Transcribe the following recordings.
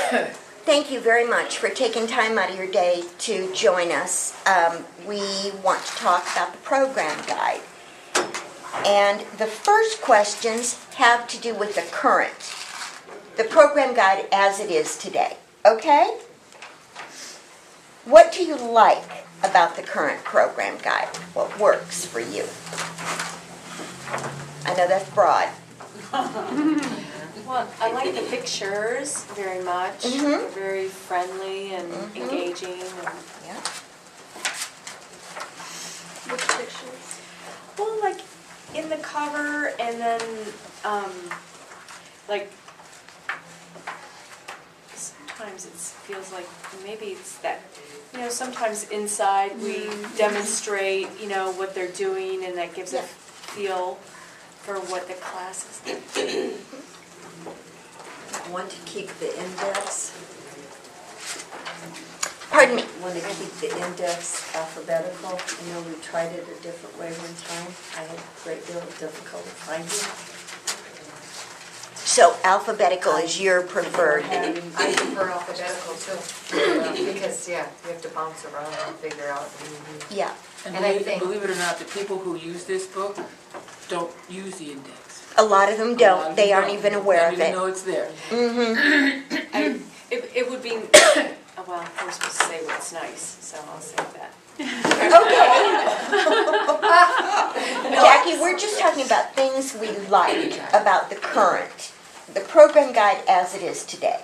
Thank you very much for taking time out of your day to join us. We want to talk about the program guide. And the first questions have to do with the program guide as it is today. Okay? What do you like about the current program guide? What works for you? I know that's broad. Well, I like the pictures very much. They're very friendly and engaging. And Yeah. which pictures? Well, like in the cover, and then like sometimes it feels like maybe it's that, sometimes inside we demonstrate, what they're doing, and that gives a feel for what the class is doing. Want to keep the index? Pardon me? Want to keep the index alphabetical? We tried it a different way one time. I had a great deal of difficulty finding it. So alphabetical is your preferred. I prefer alphabetical too, because you have to bounce around and figure out. Yeah. And I think, believe it or not, the people who use this book don't use the index. A lot of them don't. They aren't even aware of They it. don't even know it's there. It would be, well, we're supposed to say what's nice, so I'll say that. Okay. Jackie, we're just talking about things we like about the program guide as it is today.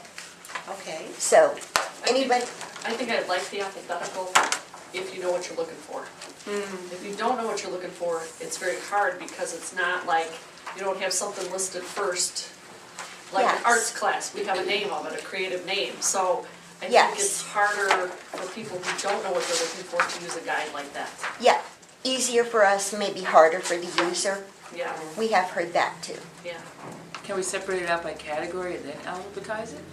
Okay. So, anybody? I think I'd like the alphabetical if you know what you're looking for. If you don't know what you're looking for, it's very hard because it's not like you don't have something listed first. Like an arts class, we have a name of it, a creative name. So I think it's harder for people who don't know what they're looking for to use a guide like that. Yeah. Easier for us, maybe harder for the user. Yeah. We have heard that too. Yeah. Can we separate it out by category and then alphabetize it?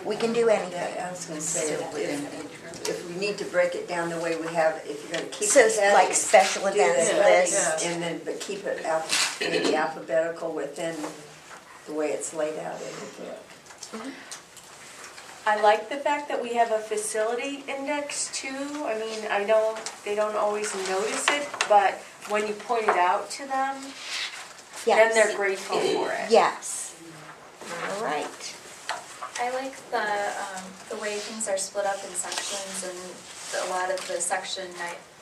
We can do anything. Yeah, I was going to say, if we need to break it down the way we have, if you're going to keep So it that, like special do events the list. and then but keep it maybe alphabetical within the way it's laid out in the book. I like the fact that we have a facility index too. I mean, I know they don't always notice it, but when you point it out to them, then they're grateful for it. Yes. All right. I like the way things are split up in sections, and a lot of the section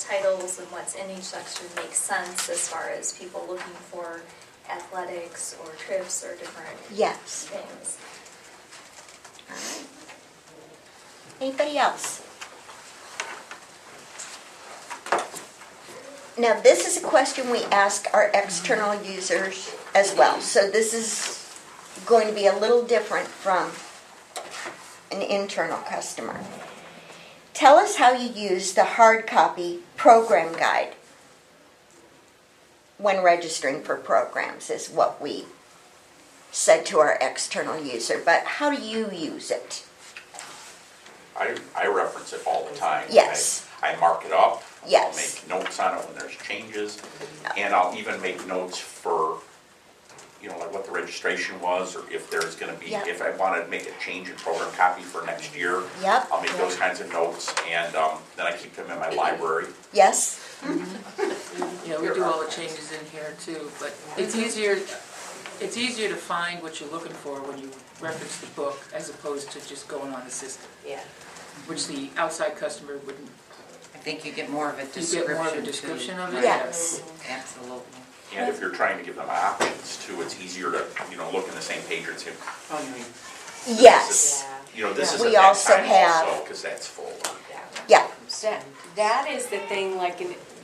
titles and what's in each section makes sense as far as people looking for athletics or trips or different things. All right. Anybody else? Now, this is a question we ask our external users as well. So this is going to be a little different from an internal customer. Tell us how you use the hard copy program guide when registering for programs, is what we said to our external user. But how do you use it? I reference it all the time. Yes. I mark it up. Yes. I'll make notes on it when there's changes. And I'll even make notes for, like what the registration was, or if there's going to be, if I want to make a change in program copy for next year, I'll make those kinds of notes, and then I keep them in my library. Yes? Yeah, we do all the changes in here too, but it's easier to find what you're looking for when you reference the book as opposed to just going on the system. Yeah. Which the outside customer wouldn't. I think you get more of a description. You get more of a description of it? Yes. Absolutely. And if you're trying to give them options too, it's easier to, look in the same page and say, oh, you mean, Yes. this is We at that also time have, because that's full. Yeah. That is the thing, like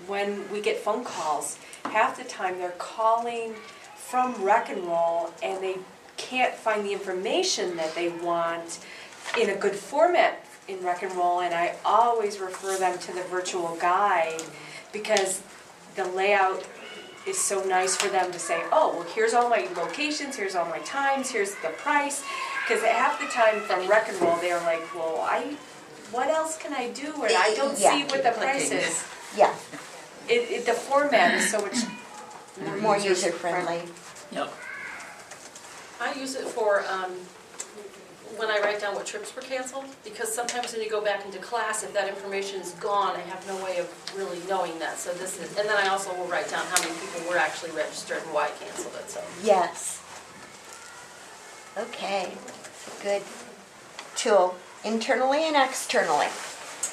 when we get phone calls, half the time they're calling from Rec and Roll and they can't find the information that they want in a good format in Rec and Roll, and I always refer them to the virtual guide because the layout is so nice for them to say, oh, well, here's all my locations, here's all my times, here's the price. Because half the time from Rec and Roll, they're like, well, what else can I do? And I don't see what the price is. Yeah. The format is so much More user-friendly. Yep. I use it for when I write down what trips were canceled, because sometimes when you go back into class, if that information is gone, I have no way of really knowing that. So this is, and then I also will write down how many people were actually registered and why I canceled it, so. Yes. Okay, good tool, internally and externally.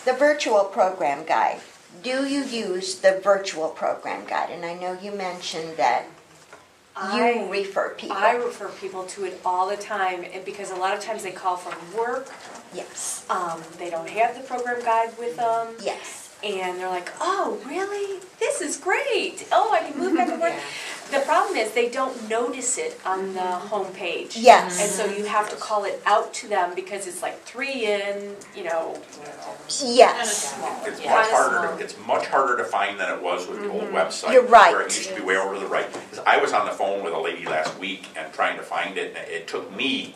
The virtual program guide. Do you use the virtual program guide? And I know you mentioned that you refer people. I refer people to it all the time, and because a lot of times they call from work. Yes. They don't have the program guide with them. Yes. And they're like, oh, really? This is great. Oh, I can move back and forth. The problem is they don't notice it on the homepage. Yes. And so you have to call it out to them because it's like 3 in, you know. Yes. It's much harder to find than it was with the old website. You're right. Where it used to be way over to the right. 'Cause I was on the phone with a lady last week and trying to find it, and it took me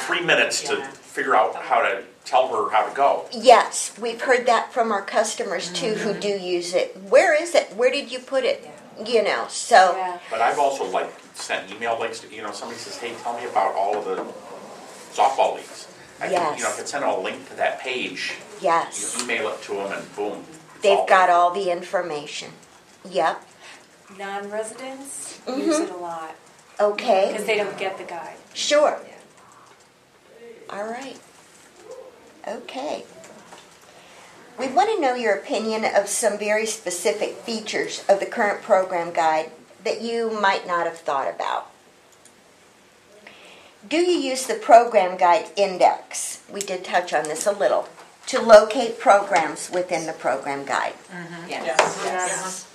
3 minutes to figure out how to tell her how to go. Yes, we've heard that from our customers too who do use it. Where is it? Where did you put it? You know, so. Yeah. But I've also like sent email links to, somebody says, hey, tell me about all of the softball leagues. I can, Yes. can send a link to that page. Yes. You email it to them and boom. They've got all the information. Yep. Non-residents use it a lot Okay. because they don't get the guide. Sure. All right. Okay. We want to know your opinion of some very specific features of the current program guide that you might not have thought about. Do you use the program guide index? We did touch on this a little. To locate programs within the program guide. Yes.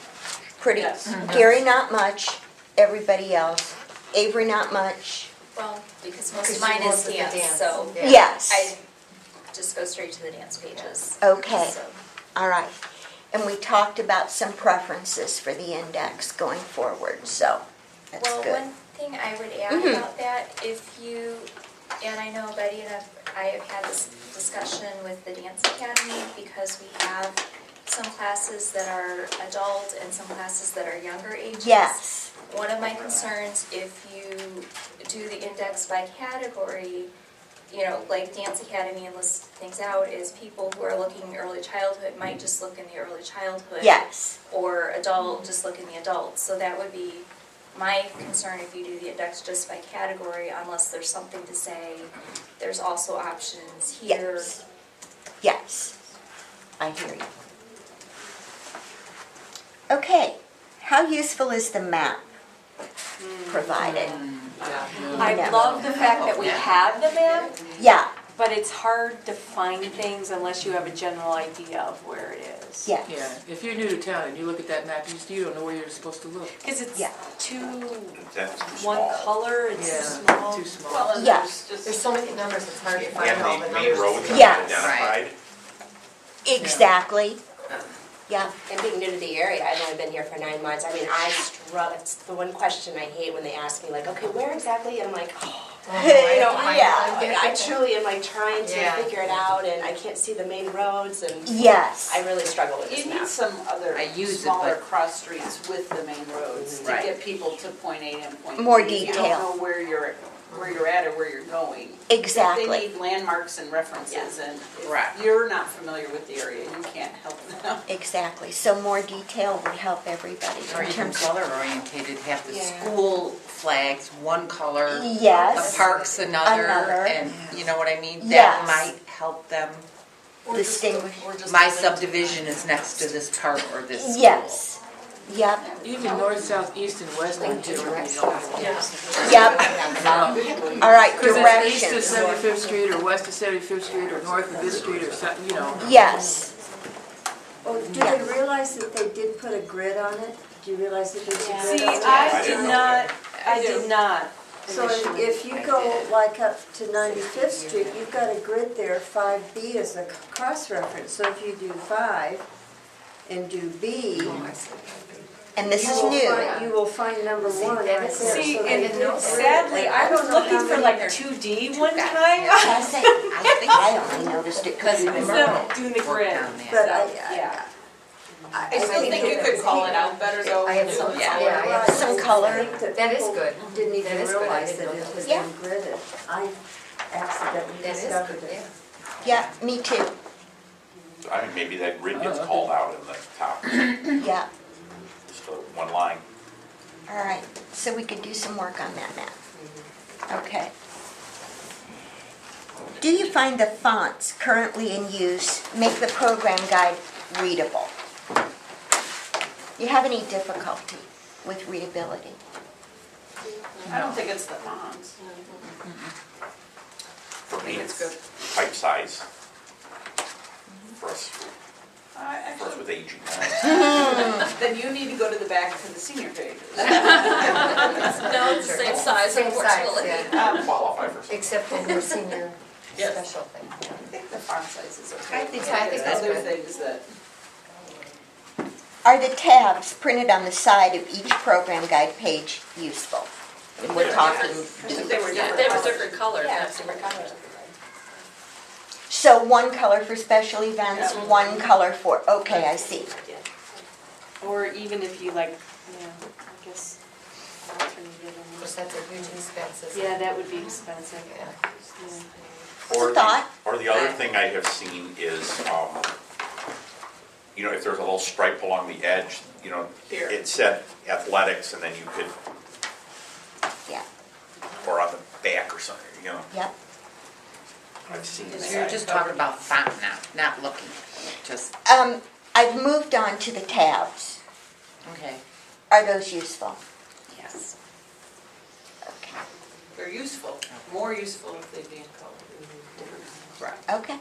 Pretty. Yes. Gary, not much. Everybody else. Avery, not much. Well, because most Because of mine you work is with the dance, dance. so Yeah. Yes. I just go straight to the dance pages. Okay. So, All right. And we talked about some preferences for the index going forward, so that's well, good. one thing I would add Mhm. about that, if you, and I know Betty and I have had this discussion with the Dance Academy because we have some classes that are adult and some classes that are younger ages. Yes. One of my concerns, if you do the index by category, like Dance Academy and list things out, is people who are looking early childhood might just look in the early childhood. Yes. Or adult, just look in the adults. So that would be my concern if you do the index just by category, unless there's something to say, there's also options here. Yes. Yes. I hear you. Okay. How useful is the map provided? I Yeah. love the fact that we have the map, Yeah. but it's hard to find things unless you have a general idea of where it is. Yes. Yeah, if you're new to town and you look at that map, you don't know where you're supposed to look. Because it's Yeah. That's too one small. color, it's Yeah, small. too small. Well, and Yeah. there's just. There's so many numbers, it's hard to find all the And the numbers. main roads are Yes. identified. Exactly. Yeah. And being new to the area, I've only been here for 9 months. I mean, I struggle. It's the one question I hate when they ask me, like, okay, where exactly? And I'm like, I truly am like trying to Yeah. figure it out, and I can't see the main roads, and Yes. I really struggle with this You map. need some other I use it, smaller but- cross streets with the main roads to Right. get people to point A and point B. More If you detail. don't know where you're at or where you're going. Exactly. They need landmarks and references, and Correct. if you're not familiar with the area, you can't help them. Exactly. So more detail would help everybody Or in even terms of. color orientated, have the Yeah. school flags one color, Yes. the parks another, Another. and you know what I mean? Yes. That might help them. Or just- Distinguish. or just My a link to subdivision is next to this park or this school. Yes. Yep. Even north, south, east, and west would do it. Yep. All right. Because it's east of Directions. 75th Street, or west of 75th Street, or north of this street, or something, Yes. Oh, do they realize that they did put a grid on it? Do you realize that there's a grid See, on it? I did not. So if you go like up to 95th Street, you've got a grid there, 5B is a cross-reference. So if you do 5 and do B, And this is you will new. find- you will find number 1 right there. See, So they and did sadly, I was don't know looking how for many like there- 2D one time. I only noticed it because Instead of doing the grid. But Yeah. I still think you could call it out better though. I have some, Yeah. yeah, I have Some color. I think That is people good. Didn't That even is good. I realize didn't that know it that. had Yeah. been gridded. accidentally That is discovered good, it. yeah. Yeah, me too. I mean, maybe that grid gets Oh, okay. called out in the top, Yeah. just one line. All right, so we could do some work on that now. Okay. Do you find the fonts currently in use make the program guide readable? You have any difficulty with readability? I don't think it's the fonts. For me, It's good. type size. For us Actually, with aging. then you need to go to the back to the senior pages. No, it's the same size, Same size, unfortunately. yeah. Qualify for something. Except in your senior Yes. special thing. I think the font size is okay. I think Yeah, I think There's that's other good. things that, Are the tabs printed on the side of each program guide page useful? And we're talking, I think they were Yeah, different they have a colors. different color. Yeah, it's different colors. so one color for special events, Yeah. one color for, okay, I see. Or even if you like, yeah, I guess alternative. Of course, that's a huge expense, isn't it? Yeah, that would be expensive. Yeah. Yeah. Or thought. Or the other thing I have seen is, you know, if there's a little stripe along the edge, you know, Here. it said athletics, and then you could, Yeah, or on the back or something, you know, yep. I've seen So that. you're just talking about font now, not looking, just, I've moved on to the tabs. okay, Are those useful? yes. Okay. they're useful, more useful if they be in color. Right. Okay.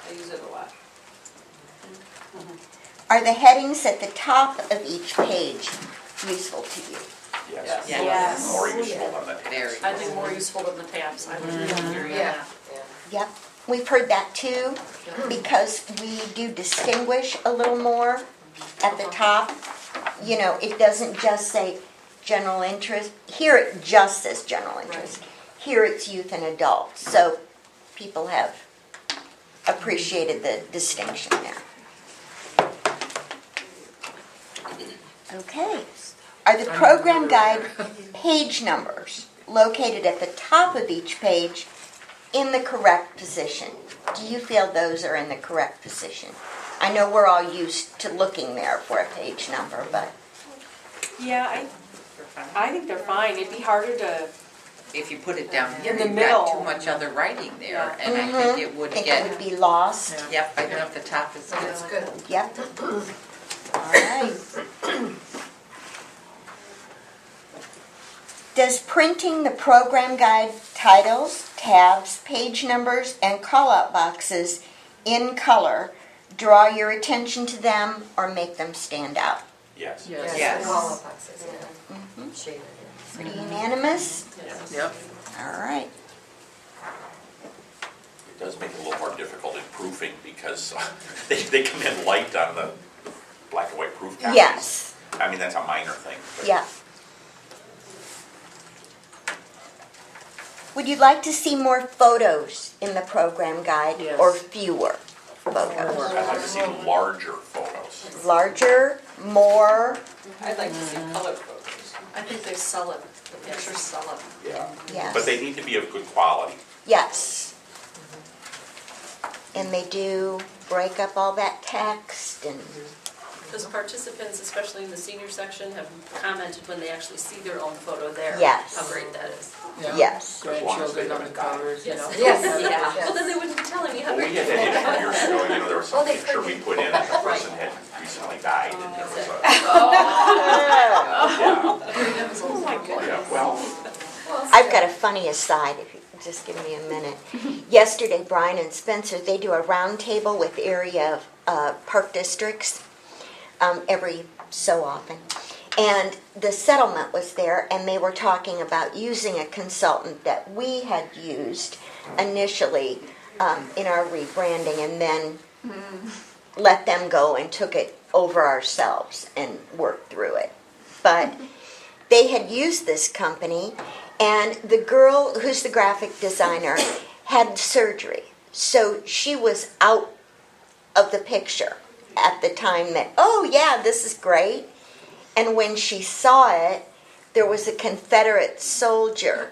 I use it a lot. Are the headings at the top of each page useful to you? Yes. Yeah. Yes. More useful than the Very. I think more useful than the tabs. I would agree on Yeah. that. Yep, we've heard that too, because we do distinguish a little more at the top. You know, it doesn't just say general interest. Here it just says general interest. Here it's youth and adults. So people have appreciated the distinction there. Okay. Are the program guide page numbers located at the top of each page in the correct position? Do you feel those are in the correct position? I know we're all used to looking there for a page number, but Yeah, I think they're fine. It'd be harder to, If you put it down here, In the you've got too middle. much other writing there, Yeah. and I think it would I think it would get, be lost. yep, I know if the top is That's good. good. Yep. All right. Does printing the program guide titles, tabs, page numbers, and call-out boxes in color draw your attention to them or make them stand out? Yes. Yes. Yes. the wall boxes, yeah. Shaded, yeah. Pretty unanimous? Yep. All right. It does make it a little more difficult in proofing because they come in light on the black and white proof copies. Yes. I mean, that's a minor thing. But Yeah. Would you like to see more photos in the program guide Yes. or fewer photos? I'd like to see larger photos. Larger, more, I'd like to see color photos. I think they sell it, the pictures sell it. Yeah. yes. But they need to be of good quality. Yes. And they do break up all that text and, Because participants, especially in the senior section, have commented when they actually see their own photo there. Yes. How great that is. Yeah. yes. Grandchildren on the covers, you know. Yes, Yeah, yes. well, then they wouldn't be telling me how Well, we great. had that issue years ago, you know, there was some Well, they picture we could be. put in and the person had recently died and there was a, oh my goodness. yeah, well, I've got a funny aside, if you just give me a minute. Yesterday, Brian and Spencer, they do a round table with area park districts every so often. And the settlement was there, and they were talking about using a consultant that we had used initially in our rebranding, and then let them go and took it over ourselves and worked through it. But they had used this company, and the girl who's the graphic designer had surgery. So she was out of the picture at the time that, oh yeah, this is great. And when she saw it, there was a Confederate soldier,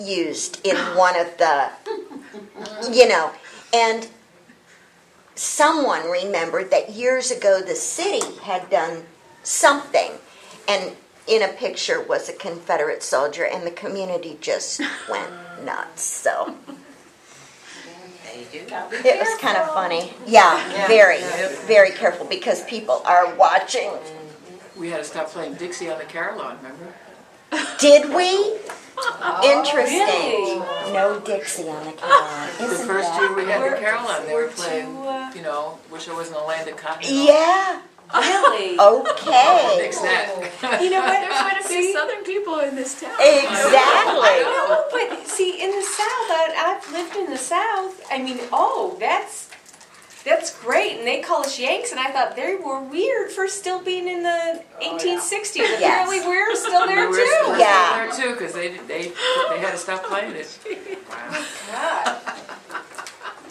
used in one of the, you know, and someone remembered that years ago the city had done something, and in a picture was a Confederate soldier, and the community just went nuts, so. They do. It was kind of funny. Yeah, very, very careful, because people are watching. We had to stop playing Dixie on the Carillon, remember? Did we? Interesting. really? No Dixie on the Carillon. The Isn't first that? year we had the Carillon, they were we're playing, too, you know, Wish I Was in a Land of Cotton. Yeah. Really? Okay. Fix that. You know what? There's quite a few See? Southern people in this town. Exactly. No, but see, in the South, I've lived in the South. I mean, that's great, and they call us Yanks, and I thought they were weird for still being in the 1860s. Yes. Apparently, we're still there We're too. Yeah. there too, because they had to stop playing it. God.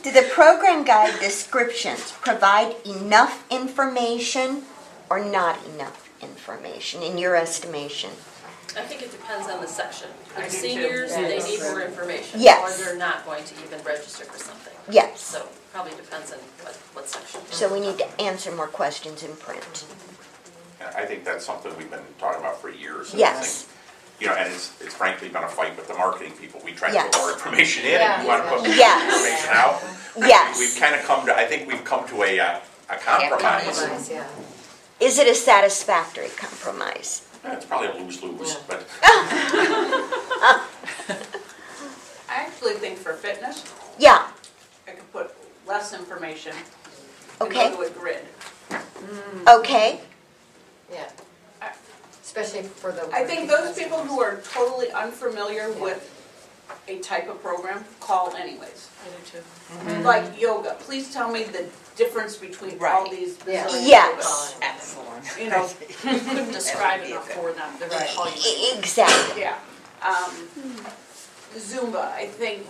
Do the program guide descriptions provide enough information or not enough information, in your estimation? I think it depends on the section. I For do too. seniors, they Yes. need more information. Yes. Or they're not going to even register for something. Yes. So probably depends on what section. So we need to answer more questions in print. I think that's something we've been talking about for years. Yes. I think, you know, and it's frankly been a fight with the marketing people. We try to Yes. put more information in, and we want to put more Yes. information out. Yes. We've kind of come to, I think we've come to a compromise. Compromise, yeah. Is it a satisfactory compromise? It's probably a lose-lose, but I actually think for fitness, Yeah. I could put less information and Okay. go to a grid. Okay. Yeah. Especially for the. I think those people who are totally unfamiliar with a type of program call anyways. I do too. Like yoga, please tell me the difference between all Right. these Yeah. bizarre Yes. Excellent. yogas. You know, Couldn't describe enough for them. They're going to call you. Exactly. yeah. Zumba, I think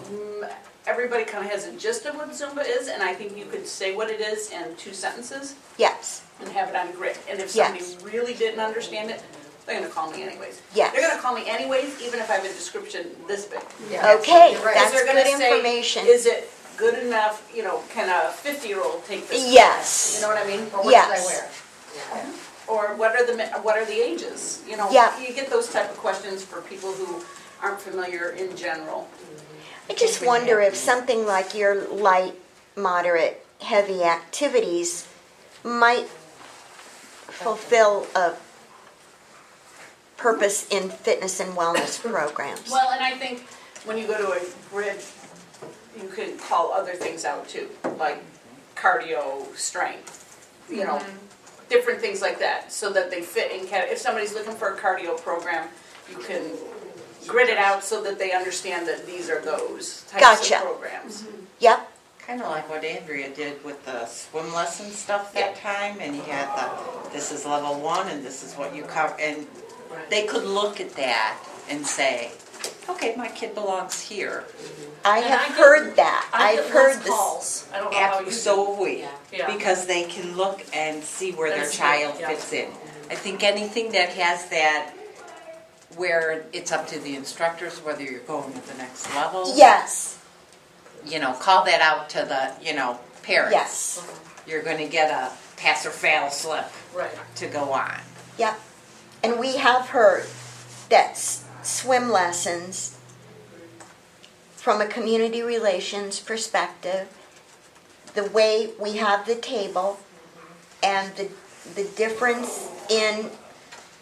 everybody kind of has a gist of what Zumba is, and I think you could say what it is in 2 sentences Yes. and have it on a grid. And if Yes. somebody really didn't understand it, they're gonna call me anyways. Yes. They're gonna call me anyways, even if I have a description this big. Yeah. Okay, You're right. that's They're gonna good say, information. Is it good enough, you know, can a 50-year-old take this? Yes. You know what I mean? Or what Yes. should I wear? Or what are the ages? You know, Yeah. you get those type of questions for people who aren't familiar in general. I just wonder if something like your light, moderate, heavy activities might fulfill a purpose in fitness and wellness programs. Well, and I think when you go to a grid, you can call other things out too, like cardio, strength, you know, different things like that, so that they fit in. If somebody's looking for a cardio program, you can grid it out so that they understand that these are those types Gotcha. of programs. Yep. Kind of like what Andrea did with the swim lesson stuff that time, and you had this is level 1 and this is what you cover, and they could look at that and say, okay, my kid belongs here. I And have I get- heard that. I I've get heard less this. calls. I don't know how you do. So have we, Yeah. because they can look and see where their That's- child yeah. fits in. I think anything that has that, where it's up to the instructors whether you're going to the next level. Yes. You know, call that out to the, parents. Yes. You're going to get a pass or fail slip Right. to go on. Yep. And we have heard that swim lessons, from a community relations perspective, the way we have the table and the difference in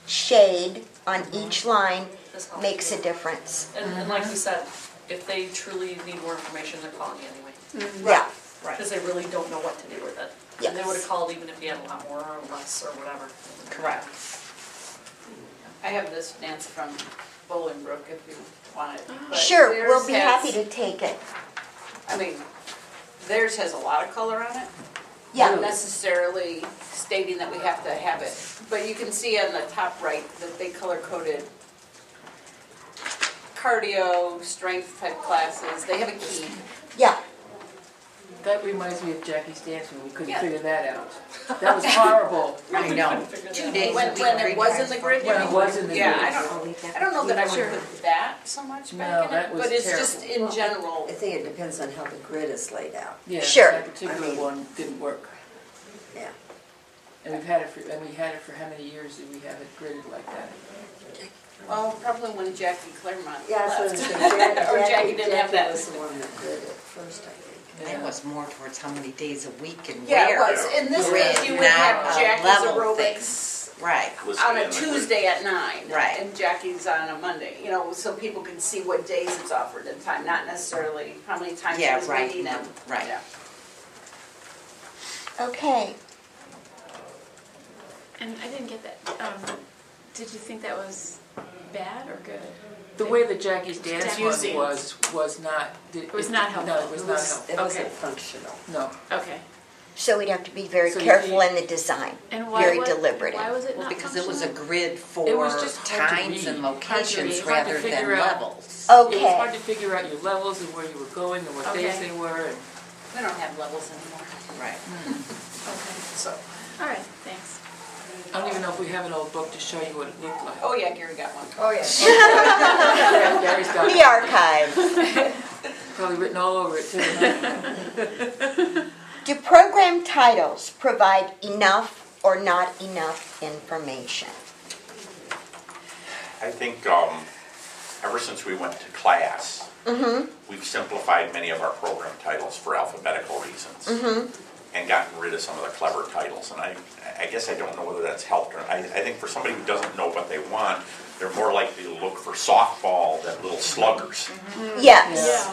shade on each line This helps. makes a difference. And like you said, if they truly need more information, they're calling you anyway. Yeah. Because they really don't know what to do with it. Yes. And they would have called even if you had a lot more or less or whatever. Correct. I have this, Nance, from Bolingbrook, if you want it. But Sure, theirs we'll be has- happy to take it. I mean, theirs has a lot of color on it. Yeah. Not necessarily stating that we have to have it, but you can see on the top right that they color-coded cardio, strength type classes. They have a key. Yeah. That reminds me of Jackie's dance when we couldn't figure that out. That was horrible. I know. 2 days a When week. it was in the grid? When it was in the Yeah, grid. I don't know that I would put that so much No, back in that it, was but it's just terrible. in general. I think it depends on how the grid is laid out. Yeah, Sure. that particular I mean- one didn't work. Yeah. And we had it for how many years did we have it gridded like that? Well, probably when Jackie Claremont Yeah, so left. it's Or Jackie didn't have that. was the one that did it first, I think. It was more towards how many days a week and Yeah, where. it was. In this Grid, case, you would not have a Jackie's level aerobics Right. Listed on in a the grid. Tuesday at 9. Right. And Jackie's on a Monday, you know, so people can see what days it's offered in time, not necessarily how many times Yeah, it was right, meeting no, them. right. Yeah. Okay. And I didn't get that. Did you think that was bad or good? The way that Jackie's dance Confusing. one was not. It was not helpful. No, it was not helpful. It wasn't Okay. functional. No. Okay. So we'd have to be very So you- careful in the design, And why very was, deliberative. Why was it Well, not because it was a functional? grid for It was just hard to times and read. Hard to locations read. It's hard to rather than figure out. levels. It was Okay. hard to figure out your levels and where you were going and what days Okay. they were. And We don't have levels anymore, Right. Okay. so. All right. Thanks. I don't even know if we have an old book to show you what it looked like. Oh, yeah, Gary got one. Oh, yeah. Gary's got The archive. probably written all over it too. Huh? Do program titles provide enough or not enough information? I think ever since we went to class, we've simplified many of our program titles for alphabetical reasons. And gotten rid of some of the clever titles. And I guess I don't know whether that's helped or not. I think for somebody who doesn't know what they want, they're more likely to look for softball than little sluggers. Yes.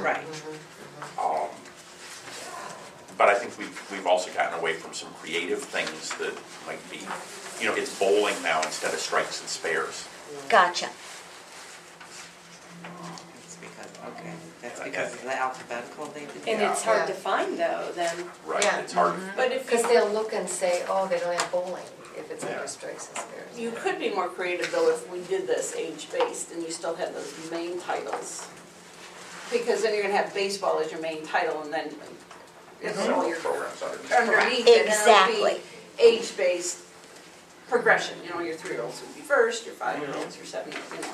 Right. But I think we've also gotten away from some creative things that might be, you know, it's bowling now instead of strikes and spares. Gotcha. That's because, okay, that's because of the alphabetical they did. And it's hard to find though, then. Right, Yeah. it's hard. But if Because you, they'll look and say, oh, they don't have bowling, if it's Yeah. under strikes and spares. you could be more creative though if we did this age-based and you still had those main titles. Because then you're gonna have baseball as your main title and then it's all your programs underneath. underneath it. And Exactly. it'll be age-based progression, you know, your 3-year-olds would be first, your 5-year-olds, your 7-year-olds, you know.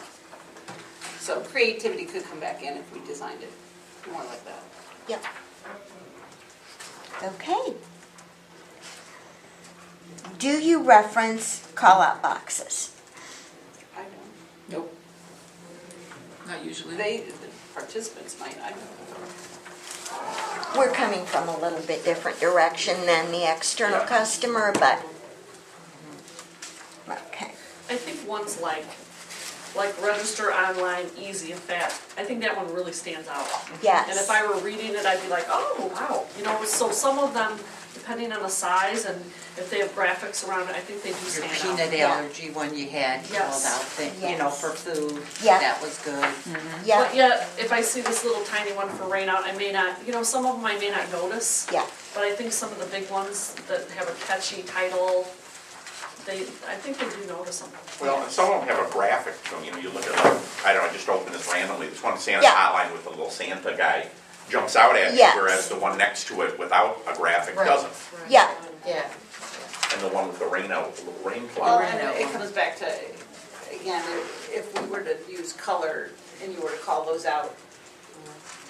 So creativity could come back in if we designed it more like that. Yep. Okay. Do you reference call-out boxes? I don't, Nope. Not usually. the participants might, I don't know. We're coming from a little bit different direction than the external customer, but, okay. I think one's like register online, easy and fast. I think that one really stands out. Yes. And if I were reading it, I'd be like, oh, wow. You know, so some of them, depending on the size and if they have graphics around it, I think they do Your stand out. peanut allergy one you had called Yes. out, you know, for food, Yeah. that was good. Yeah, But yet, if I see this little tiny one for rain out, I may not, you know, some of them I may not notice. yeah. But I think some of the big ones that have a catchy title, I think they do notice them. Well, and some of them have a graphic to them, you know, you look at, like, I don't know, I just opened this randomly, this one Santa's Yeah. Hotline with the little Santa guy jumps out at you, Yes. whereas the one next to it without a graphic Right. doesn't. Yeah, Yeah. And the one with the rain out, with the little rain Well, cloud. and it comes back to, again, if we were to use color and you were to call those out,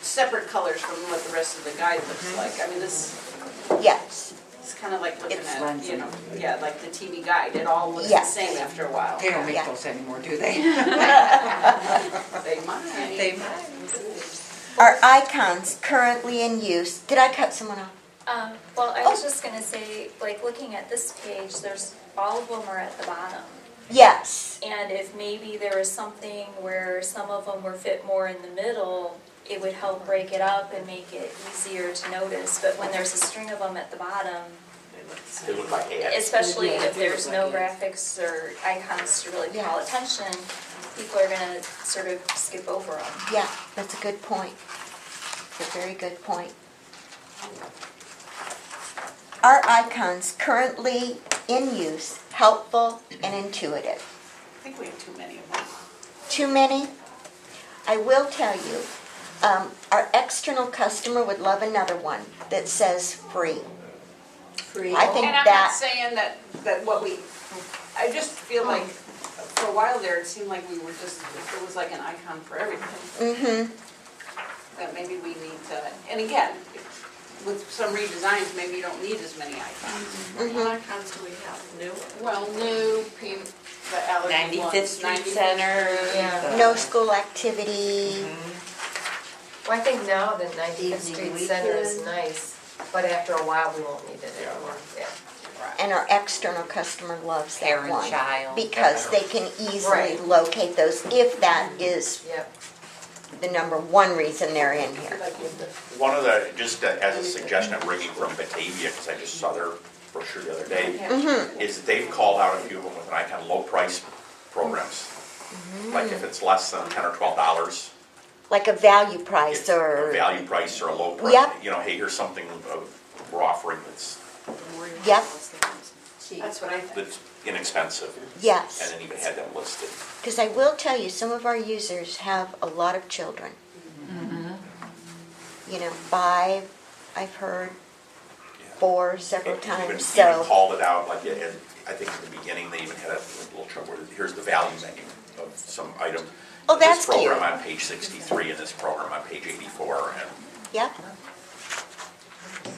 separate colors from what the rest of the guide looks like. I mean, this yes. is kind of like looking It's at, lens you know, yeah, like the TV guide. It all looks the Yes. same after a while. They don't make Yeah. those anymore, do they? They might. They might. Are icons currently in use? Did I cut someone off? Well, I was just gonna say, like, looking at this page, there's, all of them are at the bottom. Yes. And if maybe there was something where some of them were fit more in the middle, it would help break it up and make it easier to notice. But when there's a string of them at the bottom, They look like ads. especially Yeah, if they look there's no like ads. graphics or icons to really call Yes. attention, people are gonna sort of skip over them. Yeah, that's a good point. It's a very good point. Are icons currently in use helpful and intuitive? I think we have too many of them. Too many? I will tell you, Our external customer would love another one that says free. Free. I think And I'm not that, saying that I just feel like, for a while there, it seemed like we were just, it was like an icon for everything. That maybe we need to, and again, with some redesigns, maybe you don't need as many icons. What icons do we have? New? Well, new, the allergy ones. 95th Street Center. Yeah. no school activity. Well, I think now the 95th Evening Street Center is weekend. nice, but after a while, we won't need it anymore. Yeah. And our external customer loves that Parent, one. child. Because they can easily Right. locate those if that is Yep. the number one reason they're in here. One of the, just as a suggestion, I'm bringing from Batavia, because I just saw their brochure the other day, is that they've called out a few of them with an icon, low price programs. Like if it's less than $10 or $12, Like a value price it's a or, value price or a low price. Yep. You know, hey, here's something we're offering that's Yep. That's what I think. inexpensive. Yes. And then even had them listed. because I will tell you, some of our users have a lot of children. You know, 5, I've heard, 4 several And times, even so, called it out, like, I think in the beginning, they even had a little trouble with, here's the value menu of some item. Oh, that's This program cute. on page 63 and this program on page 84, and yep.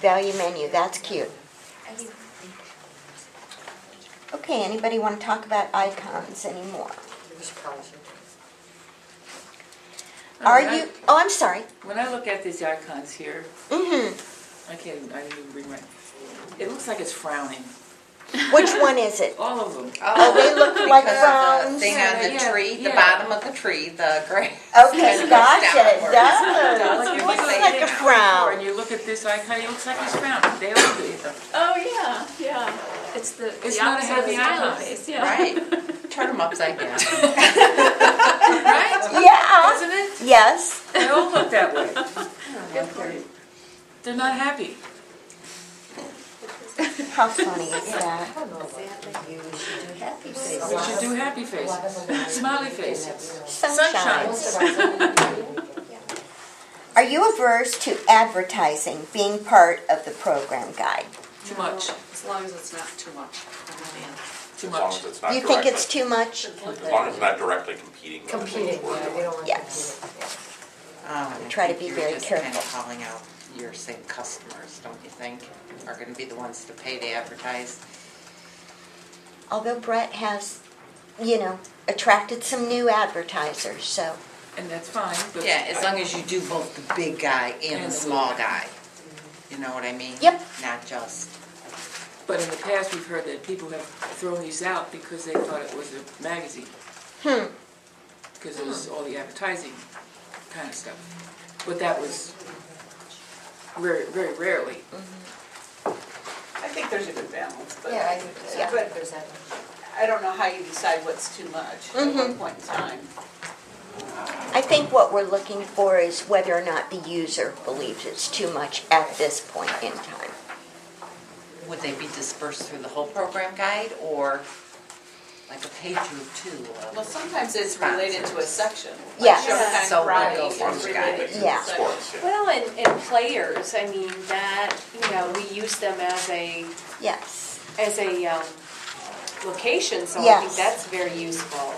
Value menu, that's cute. Okay, anybody want to talk about icons anymore? Are you, oh, I'm sorry. When I look at these icons here, I didn't even bring my, it looks like it's frowning. Which one is it? All of them. Oh, they look like Because frowns? the thing on the Yeah, tree, the yeah. bottom of the tree, the gray. Okay, gotcha, it downward. does. Like It if looks you look like at a it frown. and you look at this icon, it looks like he's frowning. They all do. Oh, yeah, yeah. It's the It's the not a opposite of happy smiley icon. face, yeah. Right. Turn them upside down. Right? Yeah, Isn't it? yes. They all look that way. They're not happy. How funny is that? You should do happy faces. We should do happy faces, smiley faces, Sunshine. sunshine. Are you averse to advertising being part of the program guide? Too much, As long as it's not too much. too as long much. as it's not You think it's directly, too much? as long as it's not directly competing with the Competing, things we're yeah, doing. they don't want Yes. competing. I Try to think be you're very just kind of careful. calling out your same customers, don't you think? Are going to be the ones to pay to advertise. Although Brett has, you know, attracted some new advertisers, so. And that's fine, but. Yeah, as long as you do both the big guy and And the the small little guy. You know what I mean? Yep. Not just. But in the past, we've heard that people have thrown these out because they thought it was a magazine. Because it was all the advertising kind of stuff. But that was very, very rarely. I think there's a good balance, but. Yeah, I do, Yeah. But there's that. I don't know how you decide what's too much at one point in time. I think what we're looking for is whether or not the user believes it's too much at this point in time. Would they be dispersed through the whole program guide or like a page or two? Well, sometimes it's related to a section. Like Yes. Showtime So we'll Friday go is from the related to Yeah. a section. Sports, yeah. Well, and players, I mean, that, you know, we use them as a Yes. location, so I Yes. think that's very useful.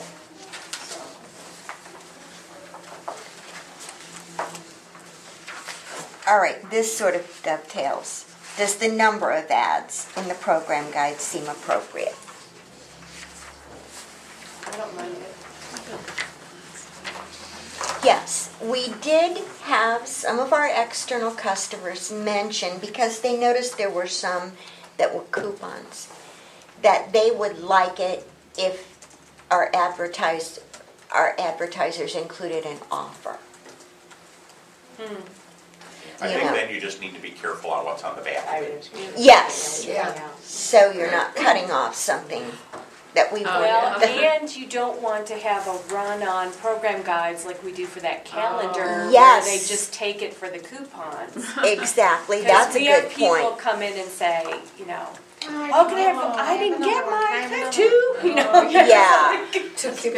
All right, this sort of dovetails. Does the number of ads in the program guide seem appropriate? I don't mind it. Yes, we did have some of our external customers mention, because they noticed there were some that were coupons, that they would like it if our advertisers included an offer. I You think know. then you just need to be careful on what's on the back of it. Yes, Yeah. so you're not cutting off something that we would. Well, and you don't want to have a run on program guides like we do for that calendar, where Yes. they just take it for the coupons. Exactly, that's a Because we have good people point. come in and say, you know, how can I didn't get mine too, you know? Yeah, Took you,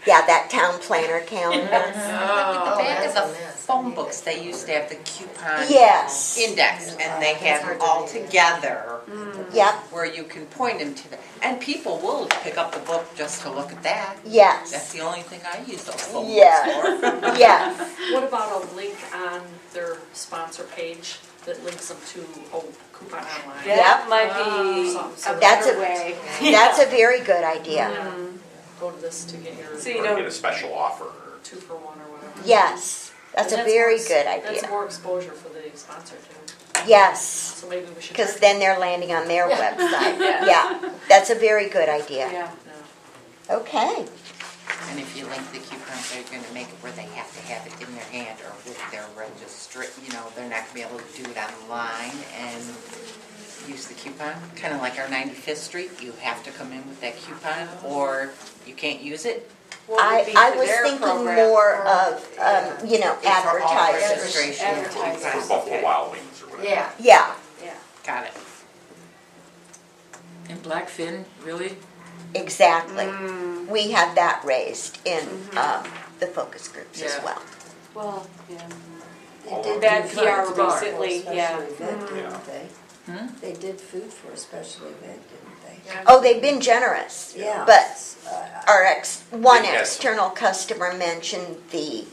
yeah, that town planner calendar. The back of the mess. phone books, they used to have the coupon Yes, index, and they had them all together yep, where you can point them to the, and people will pick up the book just to look at that. That's yes, the only thing I use those phone books yes, for. yes. What about a link on their sponsor page that links them to a coupon online? That might be So a That's better a- way. That's a very good idea. Go to this to get your So you Or don't, get a special offer. 2 for 1 or whatever. Yes, that's a And very more- good That's idea. more exposure for the sponsor too. Yes, So maybe we should. because check. then they're landing on their website. Yeah, that's a very good idea. yeah. No. Okay, And if you link the coupons, they're gonna make it where they have to have it in their hand or with their registry, you know, they're not gonna be able to do it online and use the coupon. Kind of like our 95th Street, you have to come in with that coupon or you can't use it. What would be I for was their thinking program? more of, you know, It's for all advertising. registration. Advertising. For coupons. Buffalo Wild Wings or whatever. Yeah. Yeah, Yeah. Got it. And Blackfin, really? exactly. We had that raised in the focus groups as Yeah. well. Well, yeah. They did Bad do PR food for a recently, special yeah. event, Yeah. didn't they? They did food for a special event, didn't they? Oh, they've been generous. Yeah. But Uh, our one Yes. external customer mentioned the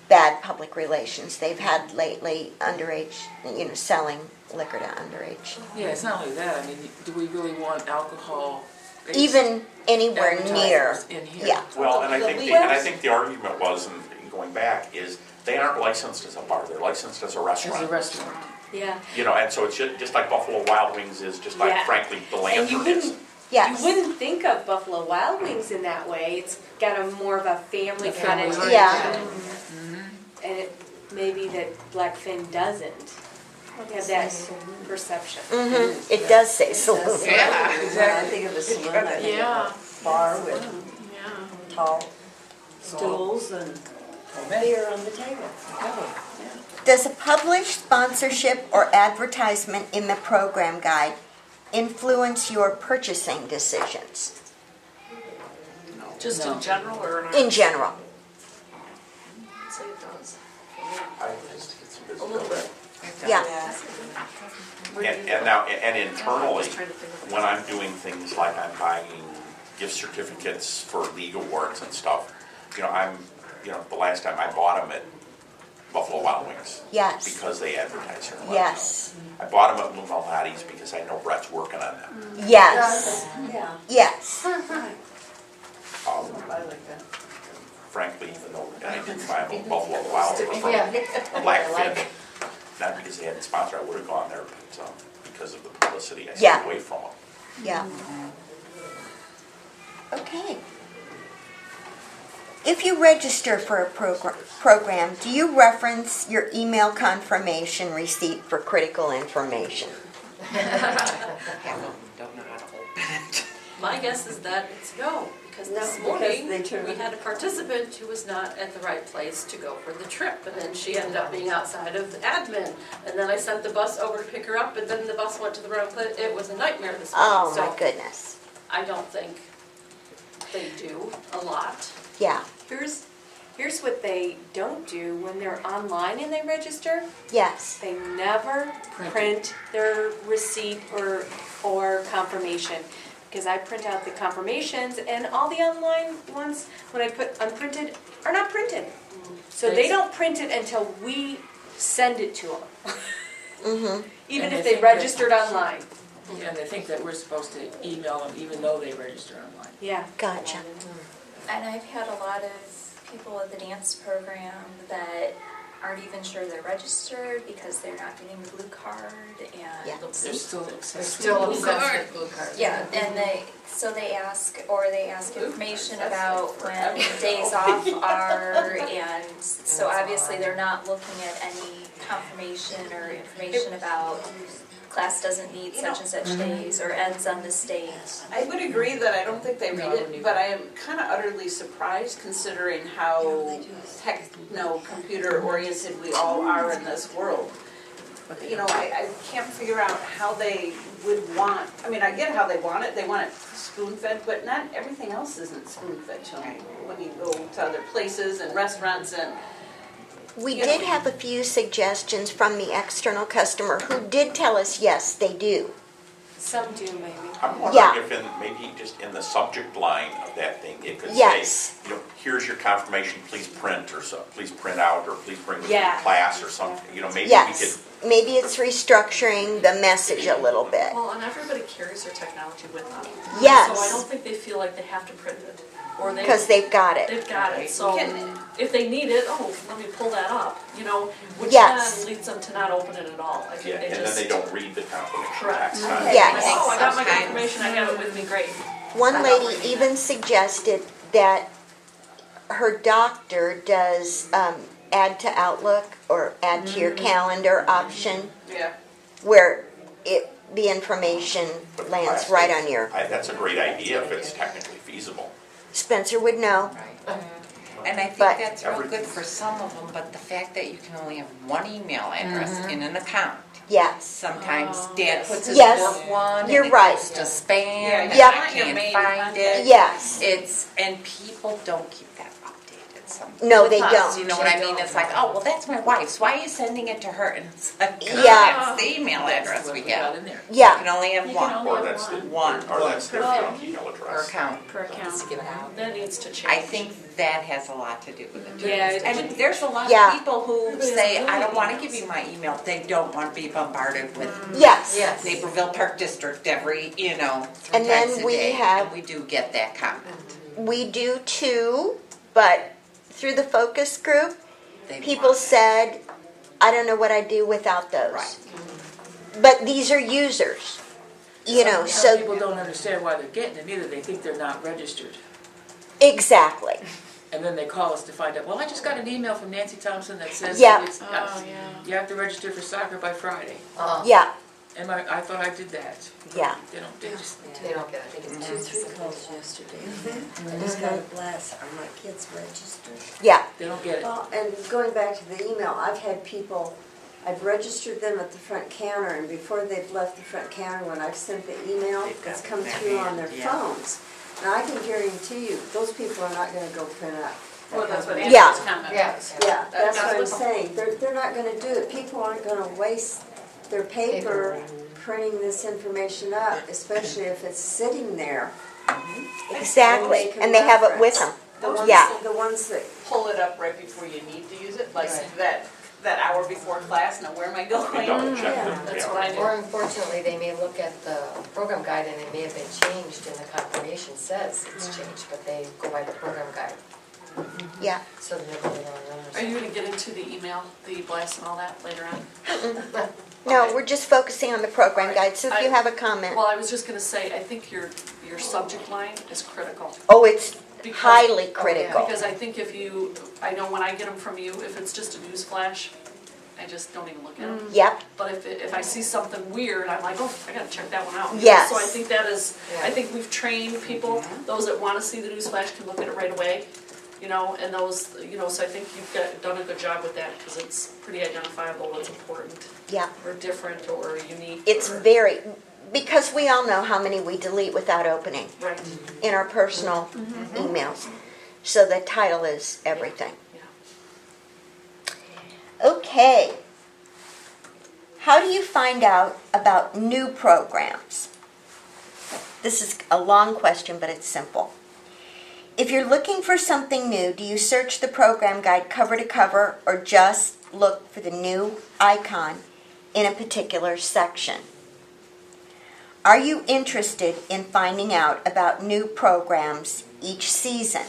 bad public relations they've had lately, underage, you know, selling liquor to underage. Yeah, it's not only that, I mean, do we really want alcohol? Even anywhere near, advertisers in here? yeah. Well, and I think the argument was, and going back, is they aren't licensed as a bar, they're licensed as a As a restaurant. restaurant. Yeah. You know, and so it's just like Buffalo Wild Wings is, just like Yeah. frankly, the And you Lantern is. wouldn't, Yes. you wouldn't think of Buffalo Wild Wings in that way. It's got a more of a family A family connotation. Yeah. And it maybe that Blackfin doesn't have that perception. It does say saloon. Yeah, When I think of a saloon, I think Yeah. of a bar with Yeah. tall stools and beer on the table. Does a published sponsorship or advertisement in the program guide influence your purchasing decisions? Just No. in general or not? In general? I'd say it does. I just get some A little bit. Yeah. And now, and internally, Just trying to think of when I'm doing things like I'm buying gift certificates for league awards and stuff, you know, the last time I bought them at Buffalo Wild Wings. Yes. Because they advertise here. Yes. I bought them at Blue Malnati's because I know Brett's working on them. Yes. Yeah. Yes. Um, Frankly, even though I didn't buy them at Buffalo Wild Wings from Blackfin, not because they hadn't sponsored, I would have gone there, but because of the publicity, I stayed Yeah. away from them. Yeah. Okay. If you register for a program, do you reference your email confirmation receipt for critical information? Don't know how to open it. My guess is that it's no, because No, this because morning, they turned- we had a participant who was not at the right place to go for the trip, and then she ended up being outside of the admin, and then I sent the bus over to pick her up, and then the bus went to the wrong place. It was a nightmare this morning, Oh, my so goodness. I don't think they do a lot. Yeah. Here's what they don't do when they're online and they register. Yes. They never print their receipt or confirmation. Because I print out the confirmations and all the online ones, when I put unprinted, are not printed. So they don't print it until we send it to them. Even And if they they think that- registered online. Yeah, and they think that we're supposed to email them even though they register online. Yeah. Gotcha. And I've had a lot of people at the dance program that aren't even sure they're registered because they're not getting the blue card and Yeah. They're still obsessed They're with still blue obsessed card. with blue cards. yeah, and they ask information about when days off are, and so obviously they're not looking at any confirmation or information about class doesn't meet such and such days or ends on this date. I would agree that I don't think they read it, but I am kind of utterly surprised considering how techno-computer oriented we all are in this world. you know, I can't figure out how they would want, I mean, I get how they want it spoon-fed, but not everything else isn't spoon-fed to them. When you go to other places and restaurants and, We did have a few suggestions from the external customer who did tell us, yes, they do. Some do maybe. I'm Yeah. wondering if maybe just in the subject line of that thing, it could Yes. say, you know, here's your confirmation, please print, or so, please print out, or please bring with you Yeah. to class, or something, you know, maybe we Yes, could. maybe it's restructuring the message a little bit. Well, and everybody carries their technology with them. Yes. So I don't think they feel like they have to print it, or they. Because they've got it. They've got it, so if they need it, oh, let me pull that up, you know, which Yes. then leads them to not open it at all. I think Yeah, they and then just. they don't read the confirmation Correct. text on it. Yes. Oh, I got my Sometimes- confirmation, I have it with me, great. One I'm not lady reading even it. suggested that her doctor does add to Outlook or add to your calendar option yeah. where the information But lands class right days, on your. That's a great idea if it's technically feasible. Spencer would know. And I think But- that's real good for some of them, but the fact that you can only have one email address in an account. Yes. Sometimes Dad puts his Yes. work one You're and it right. goes to spam, Yeah, and you I want your can't main find contact. it. Yes. And people don't keep that updated sometimes. No, they With us, don't. You know what I mean? It's like, oh, well, that's my wife's. Why are you sending it to her? And it's like, Yeah. that's the email address we have. in there. You Yeah. can only have You can one only Or have that's the, one. or that's their junk email per address. account. Per account. That needs to change. I think that has a lot to do with it. too. Yeah, it And there's a lot Yeah. of people who Everybody say, has I don't want to emails. give you my email. They don't want to be bombarded with Yes. Yes. Naperville Park District every, 3 And then times a we day. have- And we do get that comment. We do too, but through the focus group, They people want it. said, I don't know what I'd do without those. Right. But these are users, Some so people don't understand why they're getting them either. They think they're not registered. exactly. And then they call us to find out, well, I just got an email from Nancy Thompson that says Yeah. that it's, Oh, yeah. you have to register for soccer by Friday. Yeah, And I thought I did that. yeah. They just, They don't get it, I think it's 2-3 calls yesterday. I just got a blast, are my kids registered? Yeah, they don't get it. Well, and going back to the email, I've had people, I've registered them at the front counter, and before they've left the front counter, when I've sent the email, They've got it's come their through on their hand, yeah. phones. And I can guarantee you, those people are not gonna go print out. Well, that's what Yeah. Andrew's comment Yeah. was. Yeah, that's what I'm what- saying, they're not gonna do it, people aren't gonna waste their paper printing this information up, especially if it's sitting there. exactly. And they have it with them. The ones, Yeah. the ones that, Pull it up right before you need to use it, like that hour before class, now where am I We going? double check Yeah. them. That's yeah. what I do. Or unfortunately, they may look at the program guide and it may have been changed and the confirmation says it's changed, but they go by the program guide. Yeah. So they're really wrong numbers. Are you gonna get into the email, the blast and all that later on? No, we're just focusing on the program guide, so if you I- have a comment. Well, I was just gonna say, I think your subject line is critical. Oh, it's Because- highly critical. Because I think I know when I get them from you, if it's just a news flash, I just don't even look at them. Yep, But if I see something weird, I'm like, oh, I gotta check that one out. Yes. So I think that is, Yeah. I think we've trained people, those that wanna see the news flash can look at it right away, and those, so I think you've done a good job with that, because it's pretty identifiable what's important, yeah. or different, or unique. It's or- very, because we all know how many we delete without opening Right, in our personal emails. So the title is everything. yeah. Okay. How do you find out about new programs? This is a long question, but it's simple. If you're looking for something new, do you search the program guide cover to cover or just look for the new icon in a particular section? Are you interested in finding out about new programs each season?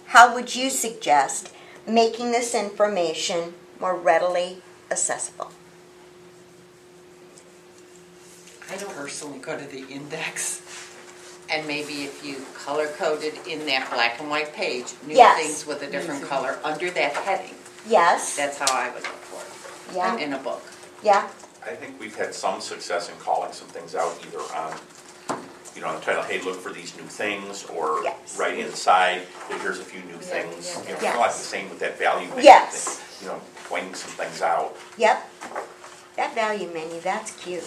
How would you suggest making this information more readily accessible? I personally go to the index, and maybe if you color coded in that black and white page, new Yes. things with a different color under that heading, Yes? that's how I would look for it Yeah? in a book. Yeah? I think we've had some success in calling some things out either on, on the title, hey, look for these new things, or Yes. right inside, hey, here's a few new things. yeah. Kind of like the same with that value bank Yes. thing, pointing some things out. Yep. That value menu, that's cute.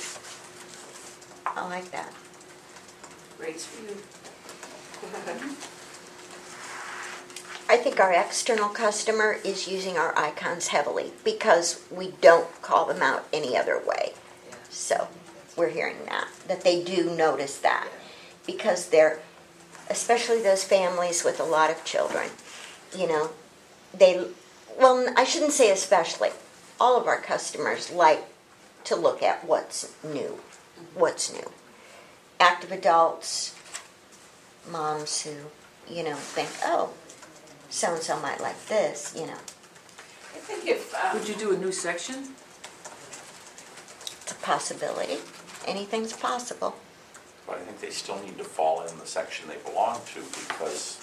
I like that. Rates for you. I think our external customer is using our icons heavily because we don't call them out any other way. So we're hearing that they do notice that because they're, especially those families with a lot of children, you know, well, I shouldn't say especially. All of our customers like to look at what's new. Active adults, moms who, you know, think, oh, so-and-so might like this, you know. I think if, Would you do a new section? It's a possibility. Anything's possible. But I think they still need to fall in the section they belong to because